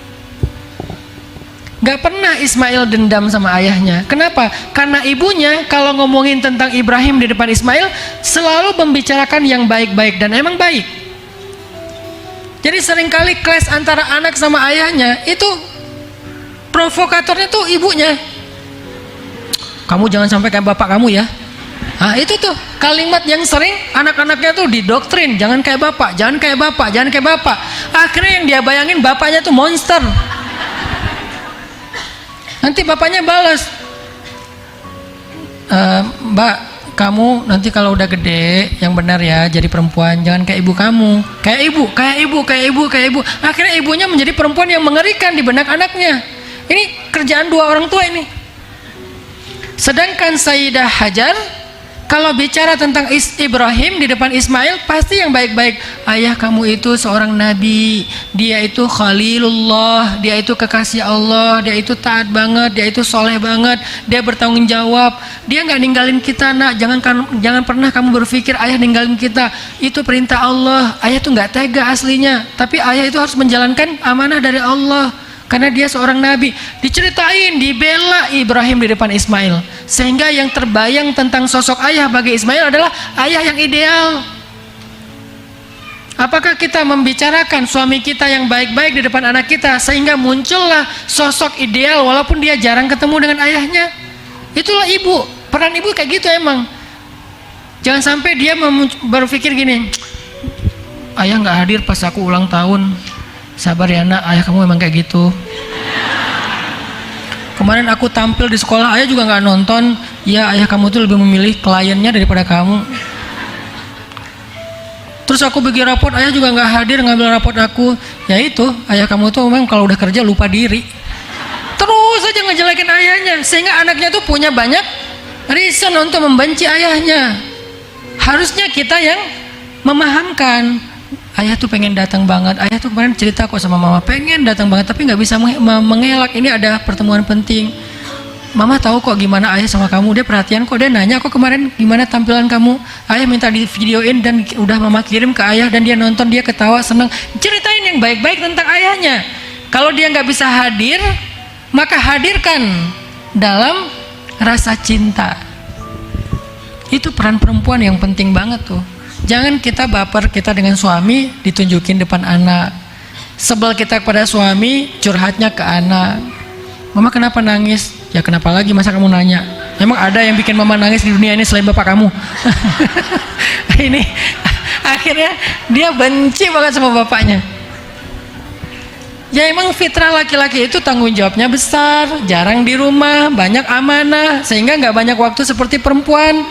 Gak pernah Ismail dendam sama ayahnya. Kenapa? Karena ibunya kalau ngomongin tentang Ibrahim di depan Ismail selalu membicarakan yang baik-baik, dan emang baik. Jadi seringkali clash antara anak sama ayahnya itu provokatornya tuh ibunya. kamu jangan sampai kayak bapak kamu ya. Nah itu tuh kalimat yang sering anak-anaknya tuh didoktrin, jangan kayak bapak, jangan kayak bapak, jangan kayak bapak. Akhirnya yang dia bayangin bapaknya tuh monster. Nanti bapaknya balas, Mbak, kamu nanti kalau udah gede yang benar ya, jadi perempuan, jangan kayak ibu kamu. Kayak ibu, kayak ibu, kayak ibu, kayak ibu. Akhirnya ibunya menjadi perempuan yang mengerikan di benak anaknya. Ini kerjaan dua orang tua ini. Sedangkan Sayyidah Hajar kalau bicara tentang Ibrahim di depan Ismail, pasti yang baik-baik. Ayah kamu itu seorang nabi, dia itu Khalilullah, dia itu kekasih Allah, dia itu taat banget, dia itu soleh banget, dia bertanggung jawab, dia nggak ninggalin kita nak. Jangan pernah kamu berpikir ayah ninggalin kita, itu perintah Allah. Ayah tuh nggak tega aslinya, tapi ayah itu harus menjalankan amanah dari Allah. Karena dia seorang nabi. Diceritain, dibela Ibrahim di depan Ismail, sehingga yang terbayang tentang sosok ayah bagi Ismail adalah ayah yang ideal. Apakah kita membicarakan suami kita yang baik-baik di depan anak kita, sehingga muncullah sosok ideal walaupun dia jarang ketemu dengan ayahnya? Itulah ibu, peran ibu kayak gitu emang. Jangan sampai dia berpikir gini, ayah nggak hadir pas aku ulang tahun. Sabar ya nak, ayah kamu memang kayak gitu. Kemarin aku tampil di sekolah, ayah juga nggak nonton. Ya ayah kamu tuh lebih memilih kliennya daripada kamu. Terus aku bikin raport, ayah juga nggak hadir ngambil raport aku. Ya itu, ayah kamu tuh memang kalau udah kerja lupa diri. Terus aja ngejelekin ayahnya, sehingga anaknya tuh punya banyak reason untuk membenci ayahnya. Harusnya kita yang memahamkan. Ayah tuh pengen datang banget, ayah tuh kemarin cerita kok sama mama pengen datang banget, tapi nggak bisa mengelak. Ini ada pertemuan penting. Mama tahu kok gimana ayah sama kamu, dia perhatian kok, dia nanya kok kemarin gimana tampilan kamu. Ayah minta di videoin dan udah mama kirim ke ayah, dan dia nonton, dia ketawa senang. Ceritain yang baik-baik tentang ayahnya. Kalau dia nggak bisa hadir, maka hadirkan dalam rasa cinta. Itu peran perempuan yang penting banget tuh. Jangan kita baper kita dengan suami ditunjukin depan anak. Sebel kita kepada suami, curhatnya ke anak. Mama kenapa nangis? Ya kenapa lagi, masa kamu nanya? Memang ada yang bikin mama nangis di dunia ini selain bapak kamu? Ini akhirnya dia benci banget sama bapaknya. Ya emang fitrah laki-laki itu tanggung jawabnya besar, jarang di rumah, banyak amanah, sehingga nggak banyak waktu seperti perempuan.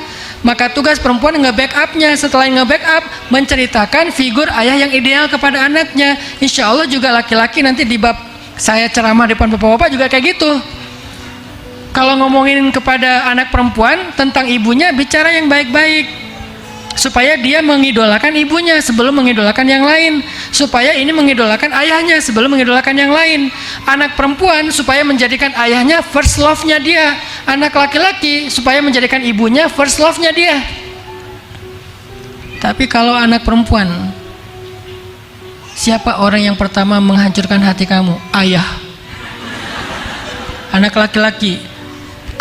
Maka tugas perempuan nge-backupnya, setelah nge-backup, menceritakan figur ayah yang ideal kepada anaknya. Insya Allah juga laki-laki nanti di bab saya ceramah depan bapak-bapak juga kayak gitu. Kalau ngomongin kepada anak perempuan tentang ibunya, bicara yang baik-baik, supaya dia mengidolakan ibunya sebelum mengidolakan yang lain, supaya ini mengidolakan ayahnya sebelum mengidolakan yang lain. Anak perempuan supaya menjadikan ayahnya first love-nya dia, anak laki-laki supaya menjadikan ibunya first love-nya dia. Tapi kalau anak perempuan, siapa orang yang pertama menghancurkan hati kamu? Ayah. Anak laki-laki,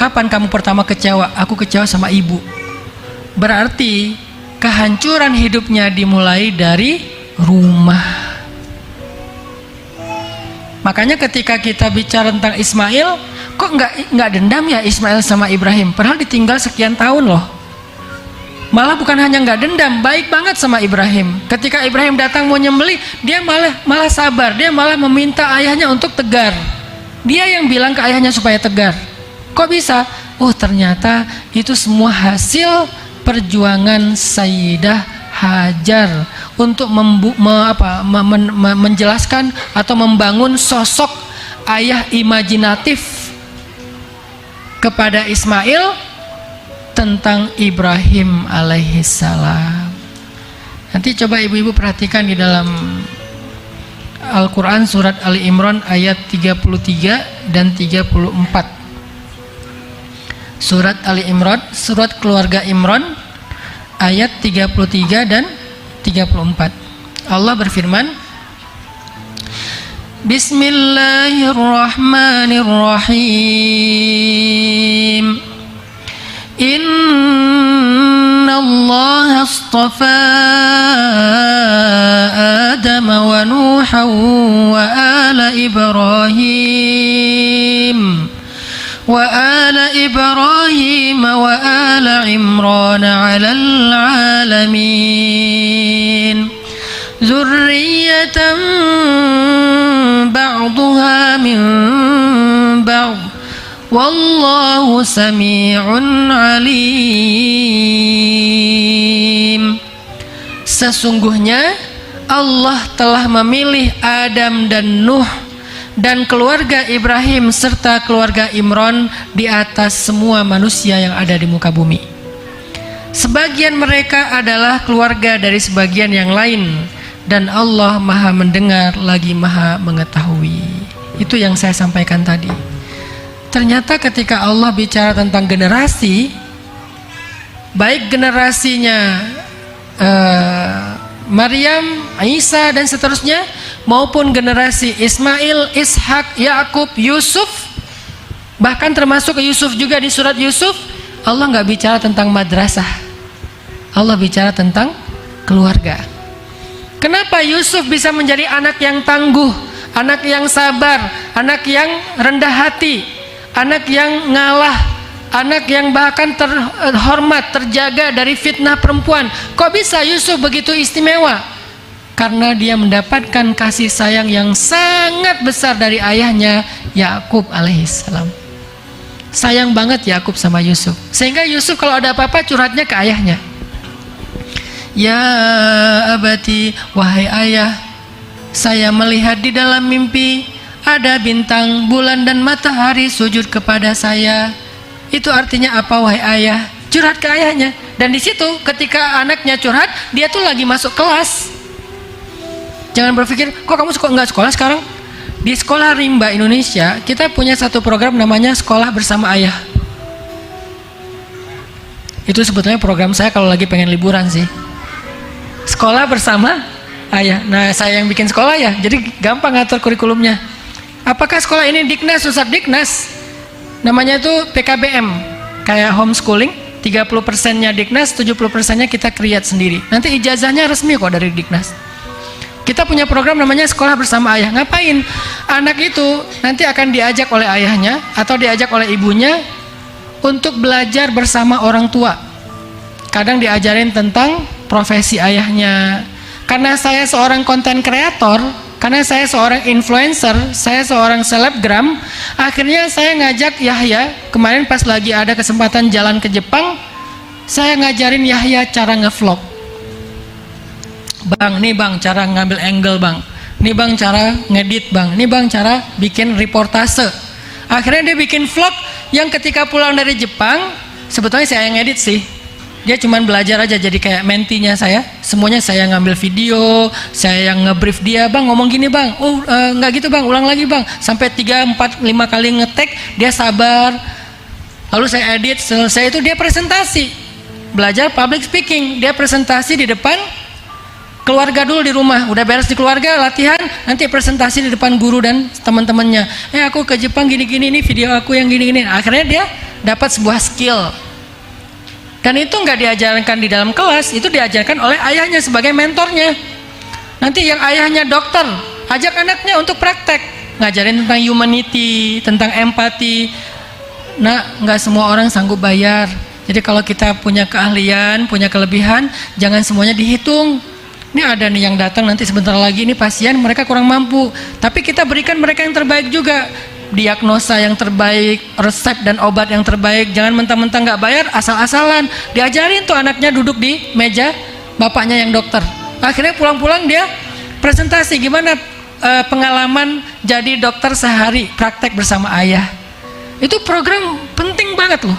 kapan kamu pertama kecewa? Aku kecewa sama ibu. Berarti kehancuran hidupnya dimulai dari rumah. Makanya ketika kita bicara tentang Ismail, kok nggak dendam ya Ismail sama Ibrahim? Padahal ditinggal sekian tahun loh. Malah bukan hanya nggak dendam, baik banget sama Ibrahim. Ketika Ibrahim datang mau nyembelih, dia malah sabar. Dia malah meminta ayahnya untuk tegar. Dia yang bilang ke ayahnya supaya tegar. Kok bisa? Oh ternyata itu semua hasil perjuangan Sayyidah Hajar untuk menjelaskan atau membangun sosok ayah imajinatif kepada Ismail tentang Ibrahim alaihissalam. Nanti coba ibu-ibu perhatikan di dalam Al-Quran surat Ali Imran ayat 33 dan 34. Surat Ali Imran, surat keluarga Imran ayat 33 dan 34. Allah berfirman, Bismillahirrahmanirrahim. Inna Allah astafa Adam wa Nuhan wa ala Ibrahim wa ala إبراهيم وآل عمران على العالمين ذرية بعضها من بعض والله سميع عليم. Sesungguhnya Allah telah memilih Adam dan Nuh dan keluarga Ibrahim serta keluarga Imran di atas semua manusia yang ada di muka bumi. Sebagian mereka adalah keluarga dari sebagian yang lain dan Allah Maha mendengar lagi Maha mengetahui. Itu yang saya sampaikan tadi. Ternyata ketika Allah bicara tentang generasi, baik generasinya Maryam, Isa dan seterusnya, maupun generasi Ismail, Ishak, Yakub, Yusuf, bahkan termasuk Yusuf juga di surat Yusuf, Allah nggak bicara tentang madrasah, Allah bicara tentang keluarga. Kenapa Yusuf bisa menjadi anak yang tangguh, anak yang sabar, anak yang rendah hati, anak yang ngalah, anak yang bahkan terhormat, terjaga dari fitnah perempuan? Kok bisa Yusuf begitu istimewa? Karena dia mendapatkan kasih sayang yang sangat besar dari ayahnya Yakub alaihissalam. Sayang banget Yakub sama Yusuf, sehingga Yusuf kalau ada apa-apa curhatnya ke ayahnya. Ya abati, wahai ayah, saya melihat di dalam mimpi ada bintang, bulan dan matahari sujud kepada saya. Itu artinya apa wahai ayah? Curhat ke ayahnya. Dan di situ ketika anaknya curhat, dia tuh lagi masuk kelas. Jangan berpikir, kok kamu nggak sekolah sekarang? Di Sekolah Rimba Indonesia, kita punya satu program namanya Sekolah Bersama Ayah. Itu sebetulnya program saya kalau lagi pengen liburan sih. Sekolah Bersama Ayah. Nah, saya yang bikin sekolah ya, jadi gampang ngatur kurikulumnya. Apakah sekolah ini Diknas, Ustadz Diknas? Namanya itu PKBM, kayak homeschooling. 30%-nya Diknas, 70%-nya kita create sendiri. Nanti ijazahnya resmi kok dari Diknas. Kita punya program namanya Sekolah Bersama Ayah. Ngapain? Anak itu nanti akan diajak oleh ayahnya atau diajak oleh ibunya untuk belajar bersama orang tua. Kadang diajarin tentang profesi ayahnya. Karena saya seorang konten kreator, karena saya seorang influencer, saya seorang selebgram, akhirnya saya ngajak Yahya. Kemarin pas lagi ada kesempatan jalan ke Jepang, saya ngajarin Yahya cara ngevlog. Bang, nih bang cara ngambil angle bang, nih bang cara ngedit bang, nih bang cara bikin reportase. Akhirnya dia bikin vlog yang ketika pulang dari Jepang, sebetulnya saya yang ngedit sih. Dia cuman belajar aja jadi kayak mentinya saya. Semuanya saya ngambil video, saya yang ngebrief dia, bang ngomong gini bang, oh nggak gitu bang, ulang lagi bang. Sampai 3, 4, 5 kali ngetek, dia sabar. Lalu saya edit, selesai itu dia presentasi. Belajar public speaking, dia presentasi di depan keluarga dulu di rumah. Udah beres di keluarga, latihan, nanti presentasi di depan guru dan teman-temannya. Aku ke Jepang gini-gini, ini video aku yang gini-gini. Akhirnya dia dapat sebuah skill. Dan itu nggak diajarkan di dalam kelas, itu diajarkan oleh ayahnya sebagai mentornya. Nanti yang ayahnya dokter, ajak anaknya untuk praktek, ngajarin tentang humanity, tentang empati. Nah, nggak semua orang sanggup bayar. Jadi kalau kita punya keahlian, punya kelebihan, jangan semuanya dihitung. Ini ada nih yang datang nanti sebentar lagi, ini pasien mereka kurang mampu, tapi kita berikan mereka yang terbaik juga, diagnosa yang terbaik, resep dan obat yang terbaik. Jangan mentang-mentang nggak bayar asal-asalan. Diajarin tuh anaknya duduk di meja bapaknya yang dokter. Akhirnya pulang-pulang dia presentasi gimana pengalaman jadi dokter sehari praktek bersama ayah. Itu program penting banget loh.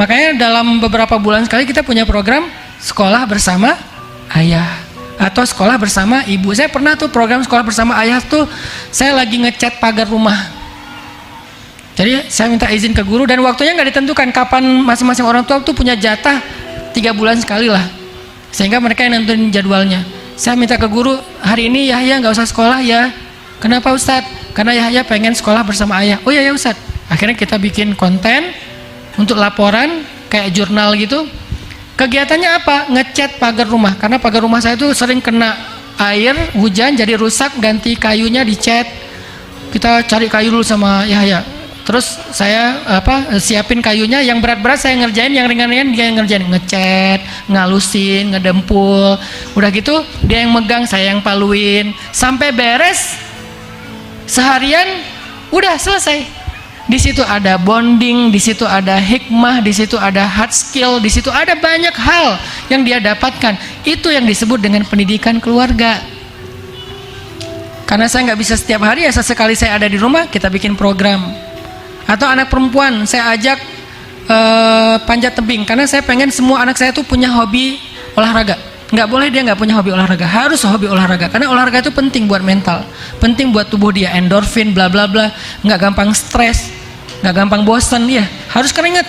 Makanya dalam beberapa bulan sekali kita punya program Sekolah Bersama Ayah atau sekolah bersama ibu. Saya pernah tuh program sekolah bersama ayah tuh, saya lagi ngecat pagar rumah. Jadi saya minta izin ke guru dan waktunya nggak ditentukan kapan, masing-masing orang tua tuh punya jatah 3 bulan sekali lah, sehingga mereka yang nentuin jadwalnya. Saya minta ke guru, hari ini Yahya nggak usah sekolah ya. Kenapa Ustadz? Karena Yahya pengen sekolah bersama ayah. Oh ya Ustadz. Akhirnya kita bikin konten untuk laporan kayak jurnal gitu. Kegiatannya apa? Ngecat pagar rumah, karena pagar rumah saya itu sering kena air, hujan jadi rusak, ganti kayunya dicat. Kita cari kayu dulu sama Yahya, Terus saya siapin kayunya, yang berat-berat saya ngerjain, yang ringan-ringan dia yang ngerjain, ngecat, ngalusin, ngedempul. Udah gitu dia yang megang, saya yang paluin. Sampai beres seharian udah selesai. Di situ ada bonding, di situ ada hikmah, di situ ada hard skill, di situ ada banyak hal yang dia dapatkan. Itu yang disebut dengan pendidikan keluarga. Karena saya nggak bisa setiap hari, ya sesekali saya ada di rumah, kita bikin program. Atau anak perempuan saya ajak panjat tebing, karena saya pengen semua anak saya tuh punya hobi olahraga. Nggak boleh dia nggak punya hobi olahraga, harus hobi olahraga, karena olahraga itu penting buat mental, penting buat tubuh dia, endorfin bla bla bla, nggak gampang stres, nggak gampang bosan, ya harus keringet.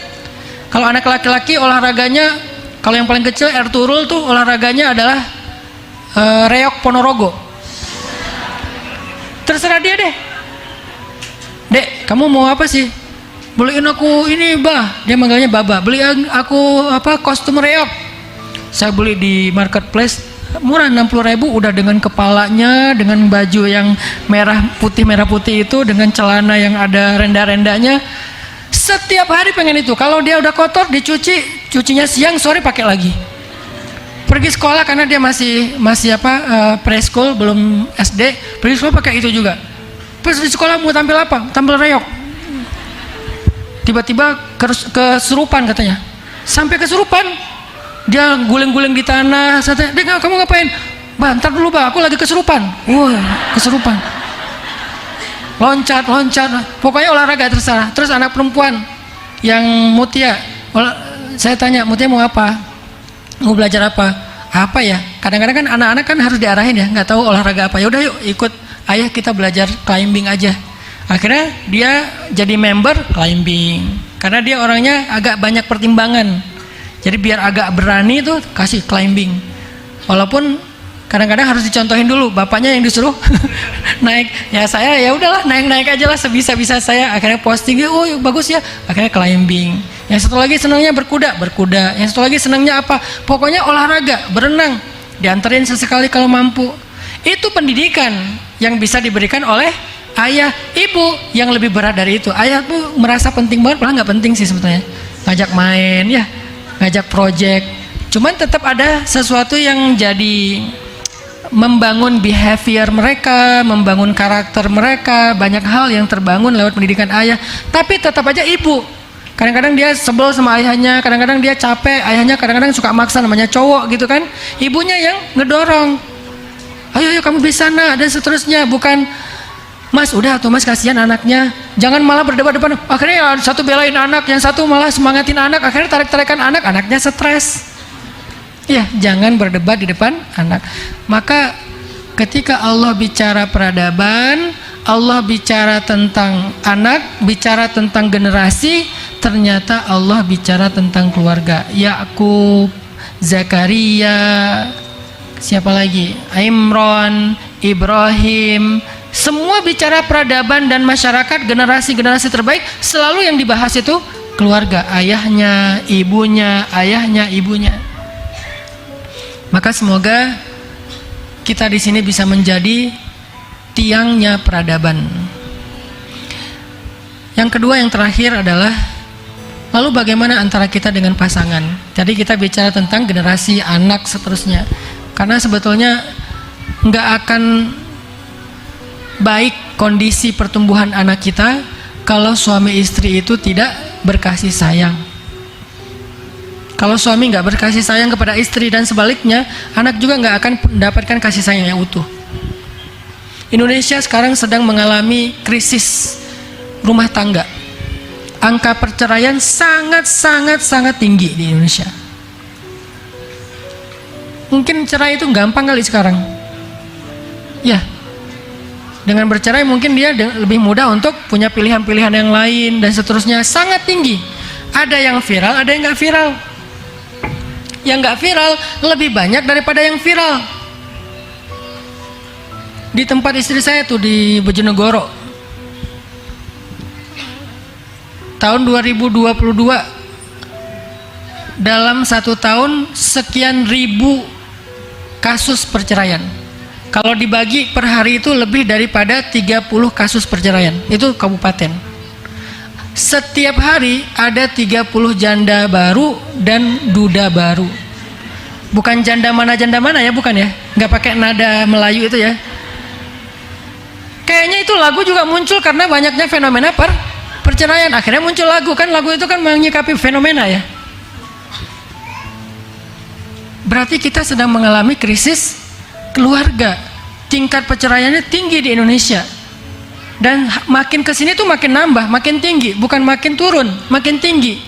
Kalau anak laki-laki olahraganya, kalau yang paling kecil Ertuğrul tuh olahraganya adalah reok Ponorogo. Terserah dia deh. Dek, kamu mau apa sih? Beliin aku ini, bah. Dia manggilnya Baba. Beliin aku kostum reok. Saya beli di marketplace, murah 60.000, udah dengan kepalanya, dengan baju yang merah putih itu, dengan celana yang ada renda-rendanya. Setiap hari pengen itu. Kalau dia udah kotor dicuci, cucinya siang, sore pakai lagi. Pergi sekolah karena dia masih preschool, belum SD. Pergi sekolah pakai itu juga. Pas di sekolah mau tampil apa? Tampil reok. Tiba-tiba kesurupan katanya. Sampai kesurupan, dia guling-guling di tanah. Saya tanya, kamu ngapain? Bah, ntar dulu bah, aku lagi kesurupan. Wah, kesurupan. Loncat. Pokoknya olahraga terserah. Terus anak perempuan yang Mutia, saya tanya, Mutia mau apa? Mau belajar apa? Apa ya? Kadang-kadang kan anak-anak kan harus diarahin ya, nggak tahu olahraga apa. Ya udah yuk ikut ayah kita belajar climbing aja. Akhirnya dia jadi member climbing. Karena dia orangnya agak banyak pertimbangan. Jadi biar agak berani tuh kasih climbing. Walaupun kadang-kadang harus dicontohin dulu, bapaknya yang disuruh naik. Ya saya ya udahlah naik-naik aja lah sebisa-bisa saya. Akhirnya posting, oh bagus ya. Akhirnya climbing. Yang satu lagi senangnya berkuda. Yang satu lagi senangnya apa? Pokoknya olahraga, berenang. Dianterin sesekali kalau mampu. Itu pendidikan yang bisa diberikan oleh ayah, ibu yang lebih berat dari itu. Ayah tuh merasa penting banget, padahal nggak penting sih sebetulnya. Ngajak main, ya, ngajak project. Cuman tetap ada sesuatu yang jadi membangun behavior mereka, membangun karakter mereka. Banyak hal yang terbangun lewat pendidikan ayah. Tapi tetap aja ibu. Kadang-kadang dia sebel sama ayahnya, kadang-kadang dia capek, ayahnya kadang-kadang suka maksa, namanya cowok gitu kan. Ibunya yang ngedorong. Ayo kamu bisa nak, dan seterusnya. Bukan Mas udah tuh Mas, kasihan anaknya, jangan malah berdebat depan. Akhirnya yang satu belain anak, yang satu malah semangatin anak. Akhirnya tarik-tarikan anak, anaknya stres. Ya jangan berdebat di depan anak. Maka ketika Allah bicara peradaban, Allah bicara tentang anak, bicara tentang generasi, ternyata Allah bicara tentang keluarga. Yakub, Zakaria, siapa lagi? Imran, Ibrahim, semua bicara peradaban dan masyarakat, generasi-generasi terbaik. Selalu yang dibahas itu keluarga, ayahnya, ibunya, ayahnya, ibunya. Maka semoga kita di sini bisa menjadi tiangnya peradaban. Yang kedua, yang terakhir adalah lalu bagaimana antara kita dengan pasangan. Jadi kita bicara tentang generasi, anak, seterusnya. Karena sebetulnya nggak akan baik kondisi pertumbuhan anak kita kalau suami istri itu tidak berkasih sayang. Kalau suami nggak berkasih sayang kepada istri dan sebaliknya, anak juga nggak akan mendapatkan kasih sayang yang utuh. Indonesia sekarang sedang mengalami krisis rumah tangga. Angka perceraian sangat tinggi di Indonesia. Mungkin cerai itu gampang kali sekarang. Ya, dengan bercerai mungkin dia lebih mudah untuk punya pilihan-pilihan yang lain dan seterusnya. Sangat tinggi. Ada yang viral, ada yang nggak viral. Yang nggak viral lebih banyak daripada yang viral. Di tempat istri saya tuh di Bojonegoro, tahun 2022, dalam 1 tahun sekian ribu kasus perceraian. Kalau dibagi per hari itu lebih daripada 30 kasus perceraian. Itu kabupaten. Setiap hari ada 30 janda baru dan duda baru. Bukan janda mana ya, bukan ya, nggak pakai nada Melayu itu ya. Kayaknya itu lagu juga muncul karena banyaknya fenomena perceraian. Akhirnya muncul lagu, kan lagu itu kan menyikapi fenomena ya. Berarti kita sedang mengalami krisis keluarga. Tingkat perceraiannya tinggi di Indonesia. Dan makin kesini tuh makin nambah, makin tinggi, bukan makin turun, makin tinggi.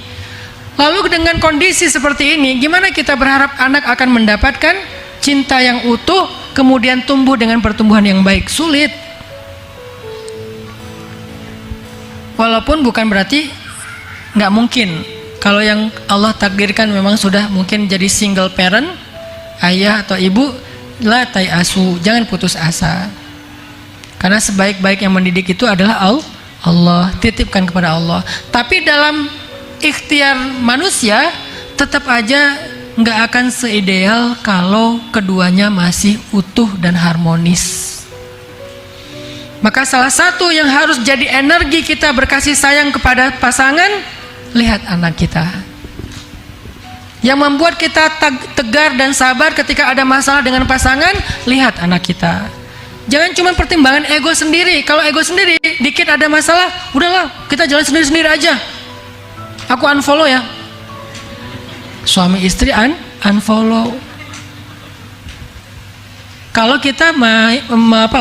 Lalu dengan kondisi seperti ini, gimana kita berharap anak akan mendapatkan cinta yang utuh, kemudian tumbuh dengan pertumbuhan yang baik? Sulit. Walaupun bukan berarti nggak mungkin. Kalau yang Allah takdirkan memang sudah mungkin jadi single parent, ayah atau ibu, la tayasu, jangan putus asa. Karena sebaik-baik yang mendidik itu adalah Allah, titipkan kepada Allah. Tapi dalam ikhtiar manusia tetap aja nggak akan seideal kalau keduanya masih utuh dan harmonis. Maka salah satu yang harus jadi energi kita berkasih sayang kepada pasangan, lihat anak kita. Yang membuat kita tegar dan sabar ketika ada masalah dengan pasangan, lihat anak kita. Jangan cuma pertimbangan ego sendiri. Kalau ego sendiri, dikit ada masalah, udahlah kita jalan sendiri-sendiri aja. Aku unfollow ya. Suami istri unfollow. Kalau kita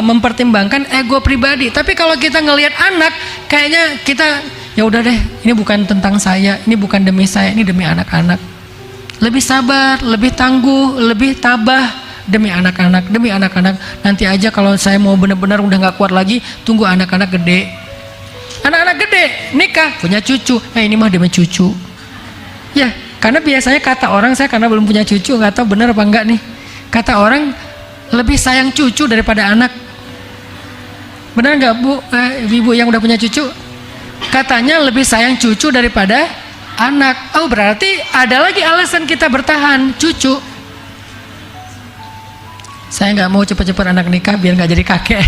mempertimbangkan ego pribadi, tapi kalau kita ngelihat anak, kayaknya kita ya udah deh, ini bukan tentang saya, ini bukan demi saya, ini demi anak-anak. Lebih sabar, lebih tangguh, lebih tabah. Demi anak-anak. Nanti aja kalau saya mau benar-benar udah nggak kuat lagi, tunggu anak-anak gede. Anak-anak gede, nikah, punya cucu. Ini mah demi cucu. Ya, karena biasanya kata orang, saya karena belum punya cucu, nggak tahu benar apa enggak nih. Kata orang lebih sayang cucu daripada anak. Benar nggak Bu, ibu yang udah punya cucu? Katanya lebih sayang cucu daripada anak. Oh, berarti ada lagi alasan kita bertahan, cucu. Saya nggak mau cepet-cepet anak nikah biar nggak jadi kakek.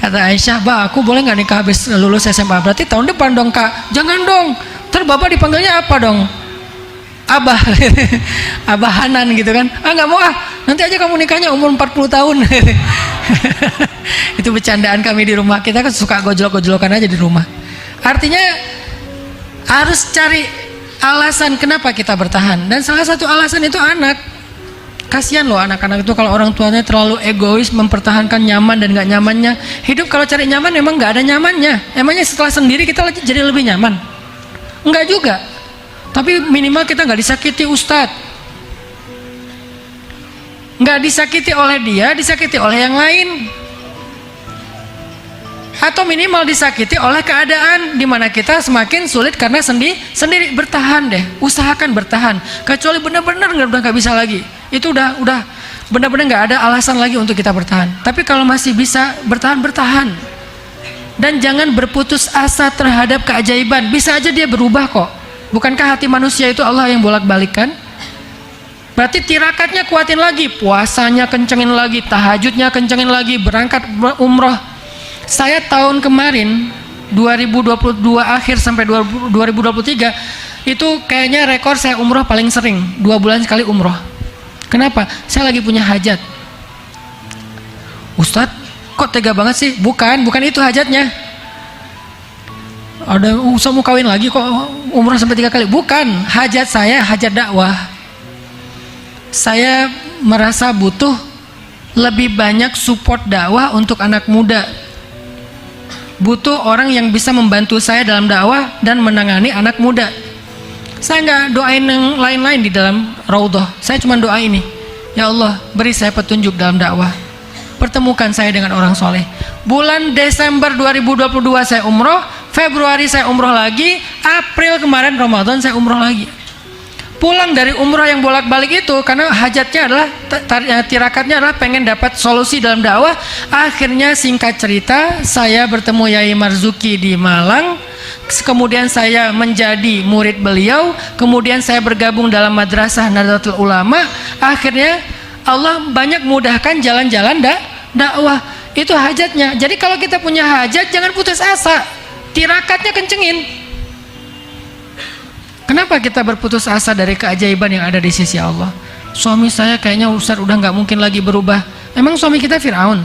Kata Aisyah, "Bah, aku boleh nggak nikah habis lulus SMA?" Berarti tahun depan dong Kak. Jangan dong. Ntar bapak dipanggilnya apa dong? Abah. Abah Hanan gitu kan. Nggak mau nanti aja kamu nikahnya umur 40 tahun. Itu bercandaan kami di rumah. Kita kan suka gojlok-gojlokan aja di rumah. Artinya harus cari alasan kenapa kita bertahan. Dan salah satu alasan itu anak. Kasihan loh anak-anak itu kalau orang tuanya terlalu egois mempertahankan nyaman dan gak nyamannya. Hidup kalau cari nyaman memang gak ada nyamannya. Emangnya setelah sendiri kita jadi lebih nyaman? Enggak juga. Tapi minimal kita gak disakiti Ustadz. Gak disakiti oleh dia, disakiti oleh yang lain. Atau minimal disakiti oleh keadaan di mana kita semakin sulit karena sendiri. Bertahan deh, usahakan bertahan. Kecuali benar-benar udah nggak bisa lagi, itu udah benar-benar nggak ada alasan lagi untuk kita bertahan. Tapi kalau masih bisa bertahan. Dan jangan berputus asa terhadap keajaiban. Bisa aja dia berubah kok. Bukankah hati manusia itu Allah yang bolak-balikkan? Berarti tirakatnya kuatin lagi, puasanya kencengin lagi, tahajudnya kencengin lagi, berangkat umroh. Saya tahun kemarin 2022 akhir sampai 2023 itu kayaknya rekor saya umroh paling sering, 2 bulan sekali umroh. Kenapa? Saya lagi punya hajat. Ustadz kok tega banget sih? Bukan itu hajatnya. Ada usah mau kawin lagi kok umroh sampai 3 kali. Bukan, hajat saya hajat dakwah. Saya merasa butuh lebih banyak support dakwah untuk anak muda. Butuh orang yang bisa membantu saya dalam dakwah dan menangani anak muda. Saya nggak doain yang lain-lain di dalam raudhah. Saya cuma doa ini, ya Allah beri saya petunjuk dalam dakwah, pertemukan saya dengan orang soleh. Bulan Desember 2022 saya umroh, Februari saya umroh lagi, April kemarin Ramadan saya umroh lagi. Pulang dari umroh yang bolak-balik itu karena hajatnya adalah tirakatnya adalah pengen dapat solusi dalam dakwah. Akhirnya singkat cerita saya bertemu Yai Marzuki di Malang, kemudian saya menjadi murid beliau, kemudian saya bergabung dalam Madrasah Nahdlatul Ulama. Akhirnya Allah banyak mudahkan jalan-jalan dakwah. Itu hajatnya. Jadi kalau kita punya hajat jangan putus asa. tirakatnya kencengin. Kenapa kita berputus asa dari keajaiban yang ada di sisi Allah? Suami saya kayaknya Ustaz udah nggak mungkin lagi berubah. Emang suami kita Firaun?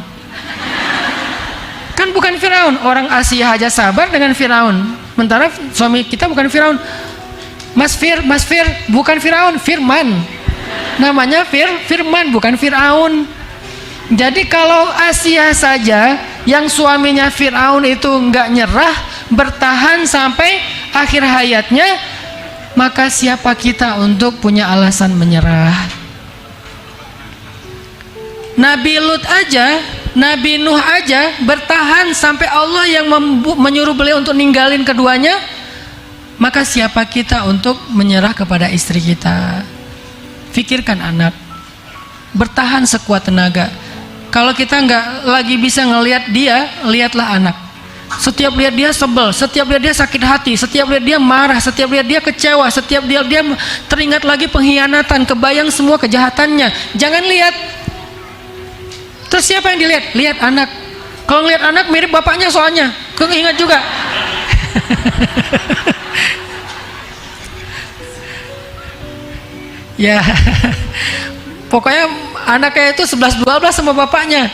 Kan bukan Firaun. Orang Asia aja sabar dengan Firaun. Sementara suami kita bukan Firaun. Mas Fir, bukan Firaun, Firman. Namanya Firman, bukan Firaun. Jadi kalau Asia saja yang suaminya Firaun itu nggak nyerah, bertahan sampai akhir hayatnya, maka siapa kita untuk punya alasan menyerah? Nabi Lut aja, Nabi Nuh aja bertahan sampai Allah yang menyuruh beliau untuk ninggalin keduanya. Maka siapa kita untuk menyerah kepada istri kita? Fikirkan anak, bertahan sekuat tenaga. Kalau kita nggak lagi bisa ngelihat dia, lihatlah anak. Setiap lihat dia sebel, setiap lihat dia sakit hati, setiap lihat dia marah, setiap lihat dia kecewa, setiap dia teringat lagi pengkhianatan, kebayang semua kejahatannya. Jangan lihat. Terus siapa yang dilihat? Lihat anak. Kalau lihat anak mirip bapaknya soalnya. Kau ingat juga. Ya. Pokoknya anaknya itu 11-12 sama bapaknya.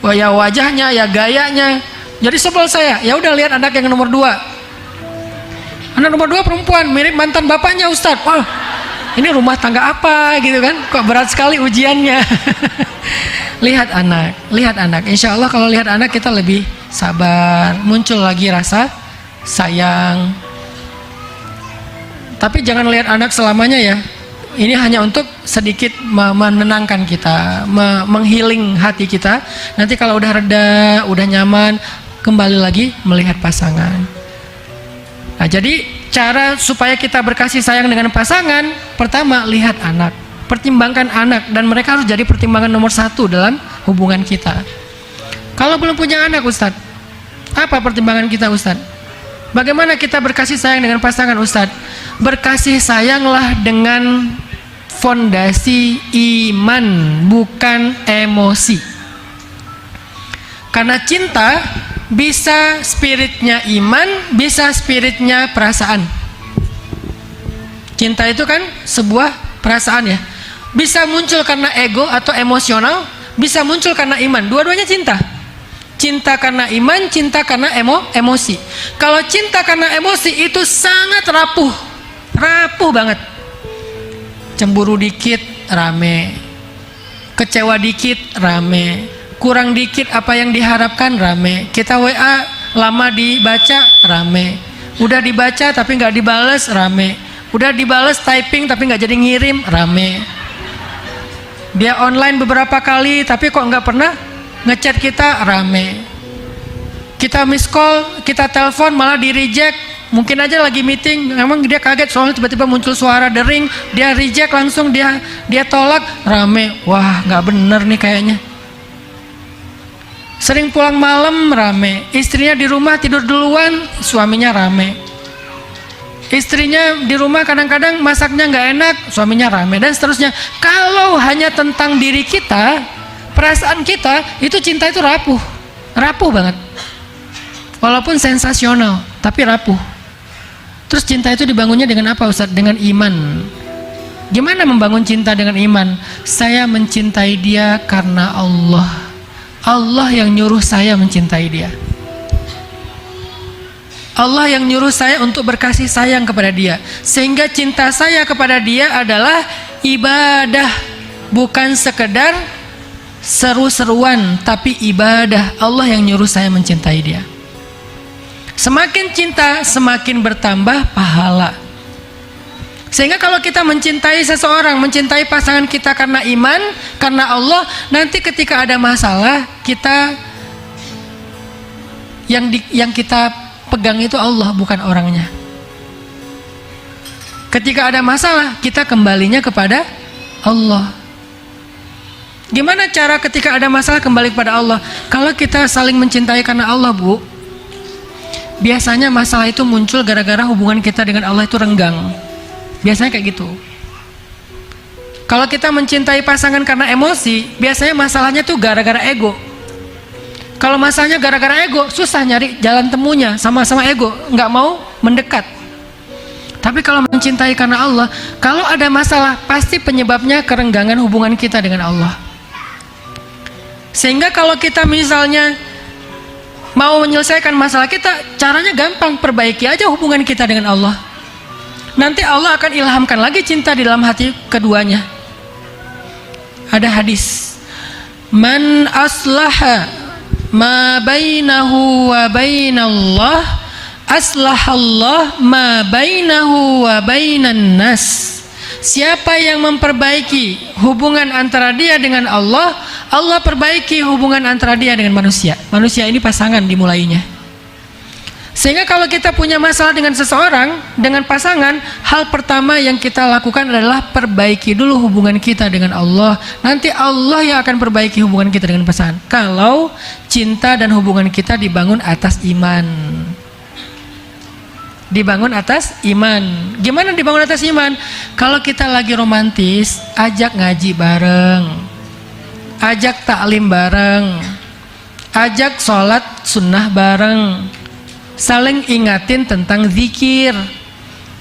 Wah, ya wajahnya, ya gayanya. Jadi sebel saya. Ya udah lihat anak yang nomor 2. Anak nomor 2 perempuan, mirip mantan bapaknya Ustaz. Wah, ini rumah tangga apa gitu kan? Kok berat sekali ujiannya. Lihat anak. Insya Allah kalau lihat anak kita lebih sabar. Muncul lagi rasa sayang. Tapi jangan lihat anak selamanya ya. Ini hanya untuk sedikit menenangkan kita, menghealing hati kita. Nanti kalau udah reda, udah nyaman, kembali lagi melihat pasangan. Nah, jadi cara supaya kita berkasih sayang dengan pasangan, pertama lihat anak, pertimbangkan anak, dan mereka harus jadi pertimbangan nomor 1 dalam hubungan kita. Kalau belum punya anak Ustadz, apa pertimbangan kita Ustadz? Bagaimana kita berkasih sayang dengan pasangan Ustadz? Berkasih sayanglah dengan fondasi iman, bukan emosi. Karena cinta bisa spiritnya iman, bisa spiritnya perasaan. Cinta itu kan sebuah perasaan ya. Bisa muncul karena ego atau emosional, bisa muncul karena iman. Dua-duanya cinta. Cinta karena iman, cinta karena emosi. Kalau cinta karena emosi itu sangat rapuh banget. Cemburu dikit rame, kecewa dikit rame, kurang dikit apa yang diharapkan rame. Kita WA lama dibaca rame, udah dibaca tapi nggak dibales rame, udah dibales typing tapi nggak jadi ngirim rame. Dia online beberapa kali tapi kok nggak pernah ngechat kita rame. Kita miss call, kita telepon malah di reject. Mungkin aja lagi meeting, memang dia kaget soalnya tiba-tiba muncul suara dering, dia reject langsung, dia tolak, rame. Wah, nggak bener nih kayaknya. Sering pulang malam rame, istrinya di rumah tidur duluan, suaminya rame. Istrinya di rumah kadang-kadang masaknya nggak enak, suaminya rame, dan seterusnya. Kalau hanya tentang diri kita, perasaan kita, itu cinta itu rapuh banget. Walaupun sensasional, tapi rapuh. Terus cinta itu dibangunnya dengan apa Ustaz? Dengan iman. Gimana membangun cinta dengan iman? Saya mencintai dia karena Allah. Allah yang nyuruh saya mencintai dia. Allah yang nyuruh saya untuk berkasih sayang kepada dia. Sehingga cinta saya kepada dia adalah ibadah. Bukan sekedar seru-seruan, tapi ibadah. Allah yang nyuruh saya mencintai dia. Semakin cinta, semakin bertambah pahala. Sehingga kalau kita mencintai seseorang, mencintai pasangan kita karena iman, karena Allah, nanti ketika ada masalah, kita yang kita pegang itu Allah, bukan orangnya. Ketika ada masalah, kita kembalinya kepada Allah. Gimana cara ketika ada masalah kembali kepada Allah? Kalau kita saling mencintai karena Allah, Bu, biasanya masalah itu muncul gara-gara hubungan kita dengan Allah itu renggang. Biasanya kayak gitu. Kalau kita mencintai pasangan karena emosi, biasanya masalahnya tuh gara-gara ego. Kalau masalahnya gara-gara ego, susah nyari jalan temunya, sama-sama ego, nggak mau mendekat. Tapi kalau mencintai karena Allah, kalau ada masalah, pasti penyebabnya kerenggangan hubungan kita dengan Allah. Sehingga kalau kita misalnya mau menyelesaikan masalah kita, caranya gampang, perbaiki aja hubungan kita dengan Allah. Nanti Allah akan ilhamkan lagi cinta di dalam hati keduanya. Ada hadis, man aslaha ma bainahu wa bainallah aslahallah ma bainahu wa bainan nas. Siapa yang memperbaiki hubungan antara dia dengan Allah, Allah perbaiki hubungan antara dia dengan manusia. Manusia ini pasangan dimulainya. Sehingga kalau kita punya masalah dengan seseorang, dengan pasangan, hal pertama yang kita lakukan adalah perbaiki dulu hubungan kita dengan Allah. Nanti Allah yang akan perbaiki hubungan kita dengan pasangan. Kalau cinta dan hubungan kita dibangun atas iman. Dibangun atas iman. Gimana dibangun atas iman? Kalau kita lagi romantis, ajak ngaji bareng, ajak taklim bareng, ajak sholat sunnah bareng, saling ingatin tentang zikir.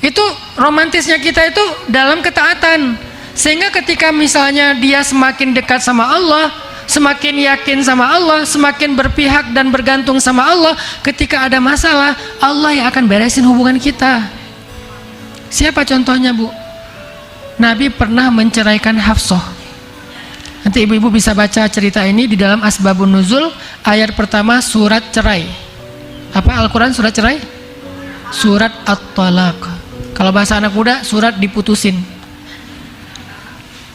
Itu romantisnya kita itu dalam ketaatan. Sehingga ketika misalnya dia semakin dekat sama Allah, semakin yakin sama Allah, semakin berpihak dan bergantung sama Allah, ketika ada masalah, Allah yang akan beresin hubungan kita. Siapa contohnya, Bu? Nabi pernah menceraikan Hafsah. Nanti ibu-ibu bisa baca cerita ini di dalam Asbabun Nuzul, ayat pertama surat cerai. Apa Al-Quran surat cerai? Surat At-Talaq. Kalau bahasa anak muda, surat diputusin.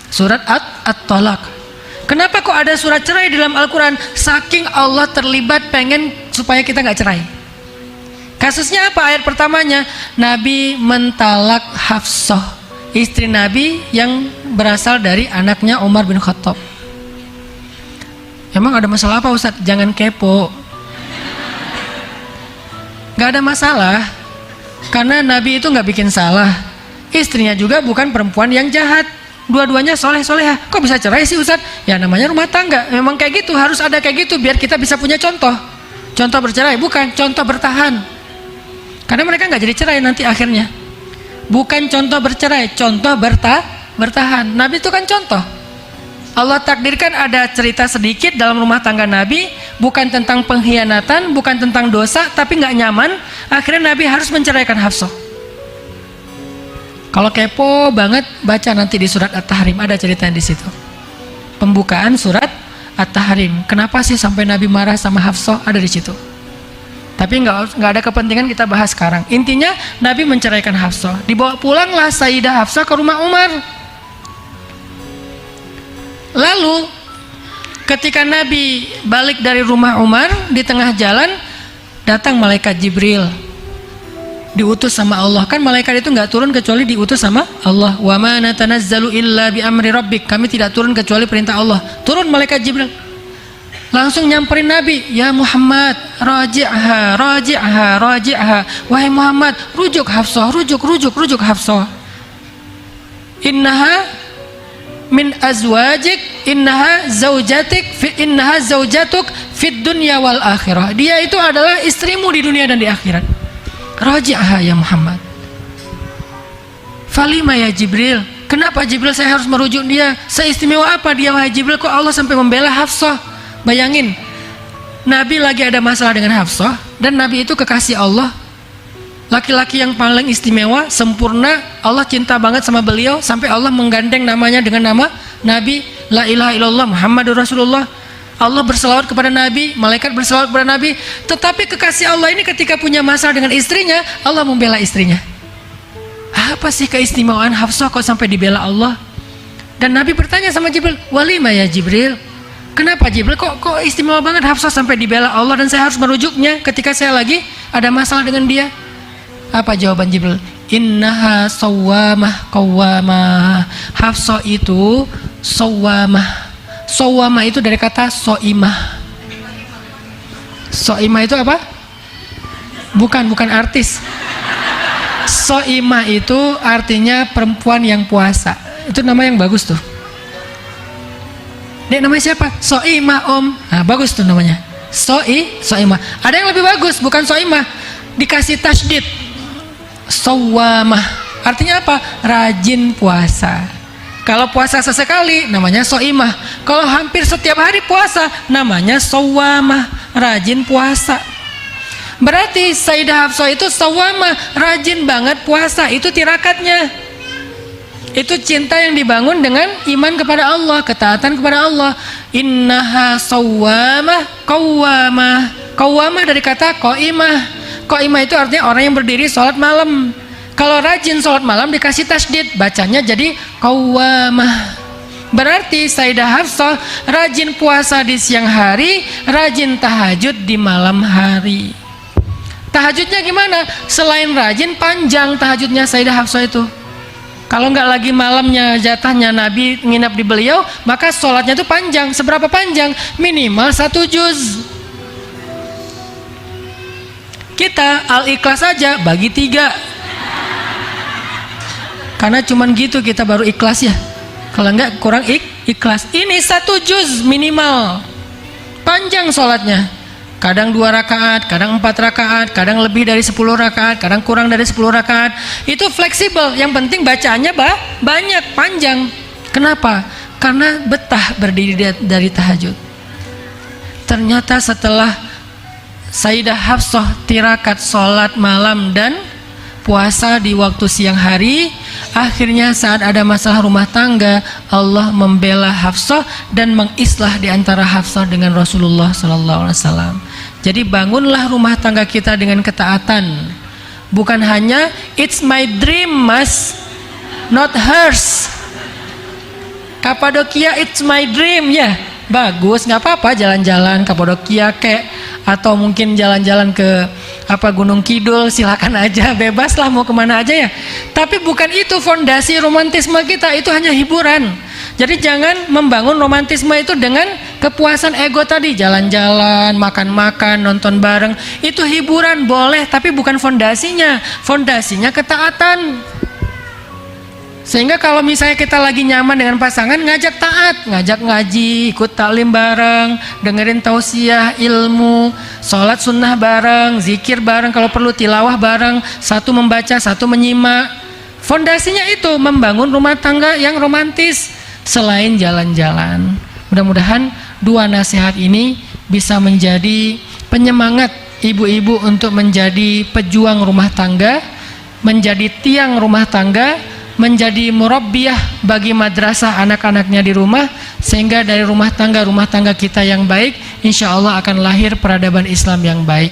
Surat At-Talaq. Kenapa kok ada surat cerai di dalam Al-Quran? Saking Allah terlibat pengen supaya kita nggak cerai. Kasusnya apa? Ayat pertamanya, Nabi mentalak Hafsah, istri Nabi yang berasal dari anaknya Umar bin Khattab. Emang ada masalah apa, Ustadz? Jangan kepo. Gak ada masalah, karena Nabi itu gak bikin salah. Istrinya juga bukan perempuan yang jahat. Dua-duanya soleh-soleha. Kok bisa cerai sih, Ustadz? Ya namanya rumah tangga. Memang kayak gitu, harus ada kayak gitu biar kita bisa punya contoh. Contoh bercerai, bukan contoh bertahan. Karena mereka gak jadi cerai nanti akhirnya. Bukan contoh bercerai, contoh bertahan. Nabi itu kan contoh. Allah takdirkan ada cerita sedikit dalam rumah tangga Nabi, bukan tentang pengkhianatan, bukan tentang dosa, tapi nggak nyaman. Akhirnya Nabi harus menceraikan Hafsah. Kalau kepo banget, baca nanti di surat At-Tahrim, ada cerita di situ. Pembukaan surat At-Tahrim. Kenapa sih sampai Nabi marah sama Hafsah? Ada di situ. Tapi nggak ada kepentingan kita bahas sekarang. Intinya Nabi menceraikan Hafsah. Dibawa pulanglah Sayyidah Hafsah ke rumah Umar. Lalu ketika Nabi balik dari rumah Umar, di tengah jalan datang malaikat Jibril, diutus sama Allah. Kan malaikat itu nggak turun kecuali diutus sama Allah. Wa ma natanazzalu illa bi amri rabbik. Kami tidak turun kecuali perintah Allah. Turun malaikat Jibril, langsung nyamperin Nabi. Ya Muhammad, raji'ha, raji'ha, raji'ha. Wahai Muhammad, rujuk Hafsah, rujuk Hafsah. Innaha min azwajik, innaha zaujatuk fid dunya wal akhirah. Dia itu adalah istrimu di dunia dan di akhirat. Raji'ha ya Muhammad. Falima ya Jibril. Kenapa Jibril saya harus merujuk dia? Seistimewa apa dia wahai Jibril kok Allah sampai membela Hafsah? Bayangin, Nabi lagi ada masalah dengan Hafsah, dan Nabi itu kekasih Allah, laki-laki yang paling istimewa, sempurna. Allah cinta banget sama beliau sampai Allah menggandeng namanya dengan nama Nabi. La ilaha illallah Muhammadur Rasulullah. Allah berselawat kepada Nabi, malaikat berselawat kepada Nabi. Tetapi kekasih Allah ini ketika punya masalah dengan istrinya, Allah membela istrinya. Apa sih keistimewaan Hafsah kok sampai dibela Allah? Dan Nabi bertanya sama Jibril, walima ya Jibril, kenapa Jibril kok istimewa banget Hafsah sampai dibela Allah dan saya harus merujuknya ketika saya lagi ada masalah dengan dia? Apa jawaban Jibril? Innaha sawwamah qawwamah. Hafsah itu sawwamah. Sawwamah itu dari kata soimah. Soimah itu apa? Bukan artis. Soimah itu artinya perempuan yang puasa. Itu nama yang bagus tuh. Dek namanya siapa? Soimah Om. Nah bagus tuh namanya. soimah. Ada yang lebih bagus, bukan soimah, dikasih tasydid, sawamah. Artinya apa? Rajin puasa. Kalau puasa sesekali namanya soimah. Kalau hampir setiap hari puasa namanya sawamah, rajin puasa. Berarti Sayyidah Hafsah itu sawamah, rajin banget puasa. Itu tirakatnya. Itu cinta yang dibangun dengan iman kepada Allah, ketaatan kepada Allah. Innaha sawamah qawwamah. Qawwamah dari kata qaimah. Qaimah itu artinya orang yang berdiri sholat malam. Kalau rajin sholat malam dikasih tasydid, bacanya jadi qawwamah. Berarti Sayyidah Hafsah rajin puasa di siang hari, rajin tahajud di malam hari. Tahajudnya gimana? Selain rajin, panjang tahajudnya Sayyidah Hafsah itu. Kalau nggak lagi malamnya jatahnya Nabi nginap di beliau, maka sholatnya itu panjang. Seberapa panjang? Minimal 1 juz. Kita Al-Ikhlas aja bagi 3. Karena cuman gitu kita baru ikhlas ya. Kalau nggak kurang ikhlas. Ini 1 juz minimal. Panjang sholatnya. Kadang 2 rakaat, kadang 4 rakaat, kadang lebih dari 10 rakaat, kadang kurang dari 10 rakaat. Itu fleksibel, yang penting bacaannya banyak, panjang. Kenapa? Karena betah berdiri dari tahajud. Ternyata setelah Sayyidah Hafsah tirakat sholat malam dan puasa di waktu siang hari, akhirnya saat ada masalah rumah tangga, Allah membela Hafsah dan mengislah di antara Hafsah dengan Rasulullah SAW. Jadi bangunlah rumah tangga kita dengan ketaatan. Bukan hanya it's my dream mas, not hers. Kapadokia it's my dream ya, bagus, nggak apa-apa jalan-jalan Kapadokia kek, atau mungkin jalan-jalan ke Gunung Kidul, silakan aja, bebas lah mau kemana aja ya. Tapi bukan itu fondasi romantisme kita, itu hanya hiburan. Jadi jangan membangun romantisme itu dengan kepuasan ego tadi, jalan-jalan, makan-makan, nonton bareng. Itu hiburan boleh, tapi bukan fondasinya. Fondasinya ketaatan. Sehingga kalau misalnya kita lagi nyaman dengan pasangan, ngajak taat, ngajak ngaji, ikut taklim bareng, dengerin tausiah, ilmu, sholat sunnah bareng, zikir bareng, kalau perlu tilawah bareng, satu membaca, satu menyimak. Fondasinya itu membangun rumah tangga yang romantis selain jalan-jalan. Mudah-mudahan 2 nasihat ini bisa menjadi penyemangat ibu-ibu untuk menjadi pejuang rumah tangga, menjadi tiang rumah tangga, menjadi murabbiyah bagi madrasah anak-anaknya di rumah, sehingga dari rumah tangga kita yang baik, insya Allah akan lahir peradaban Islam yang baik.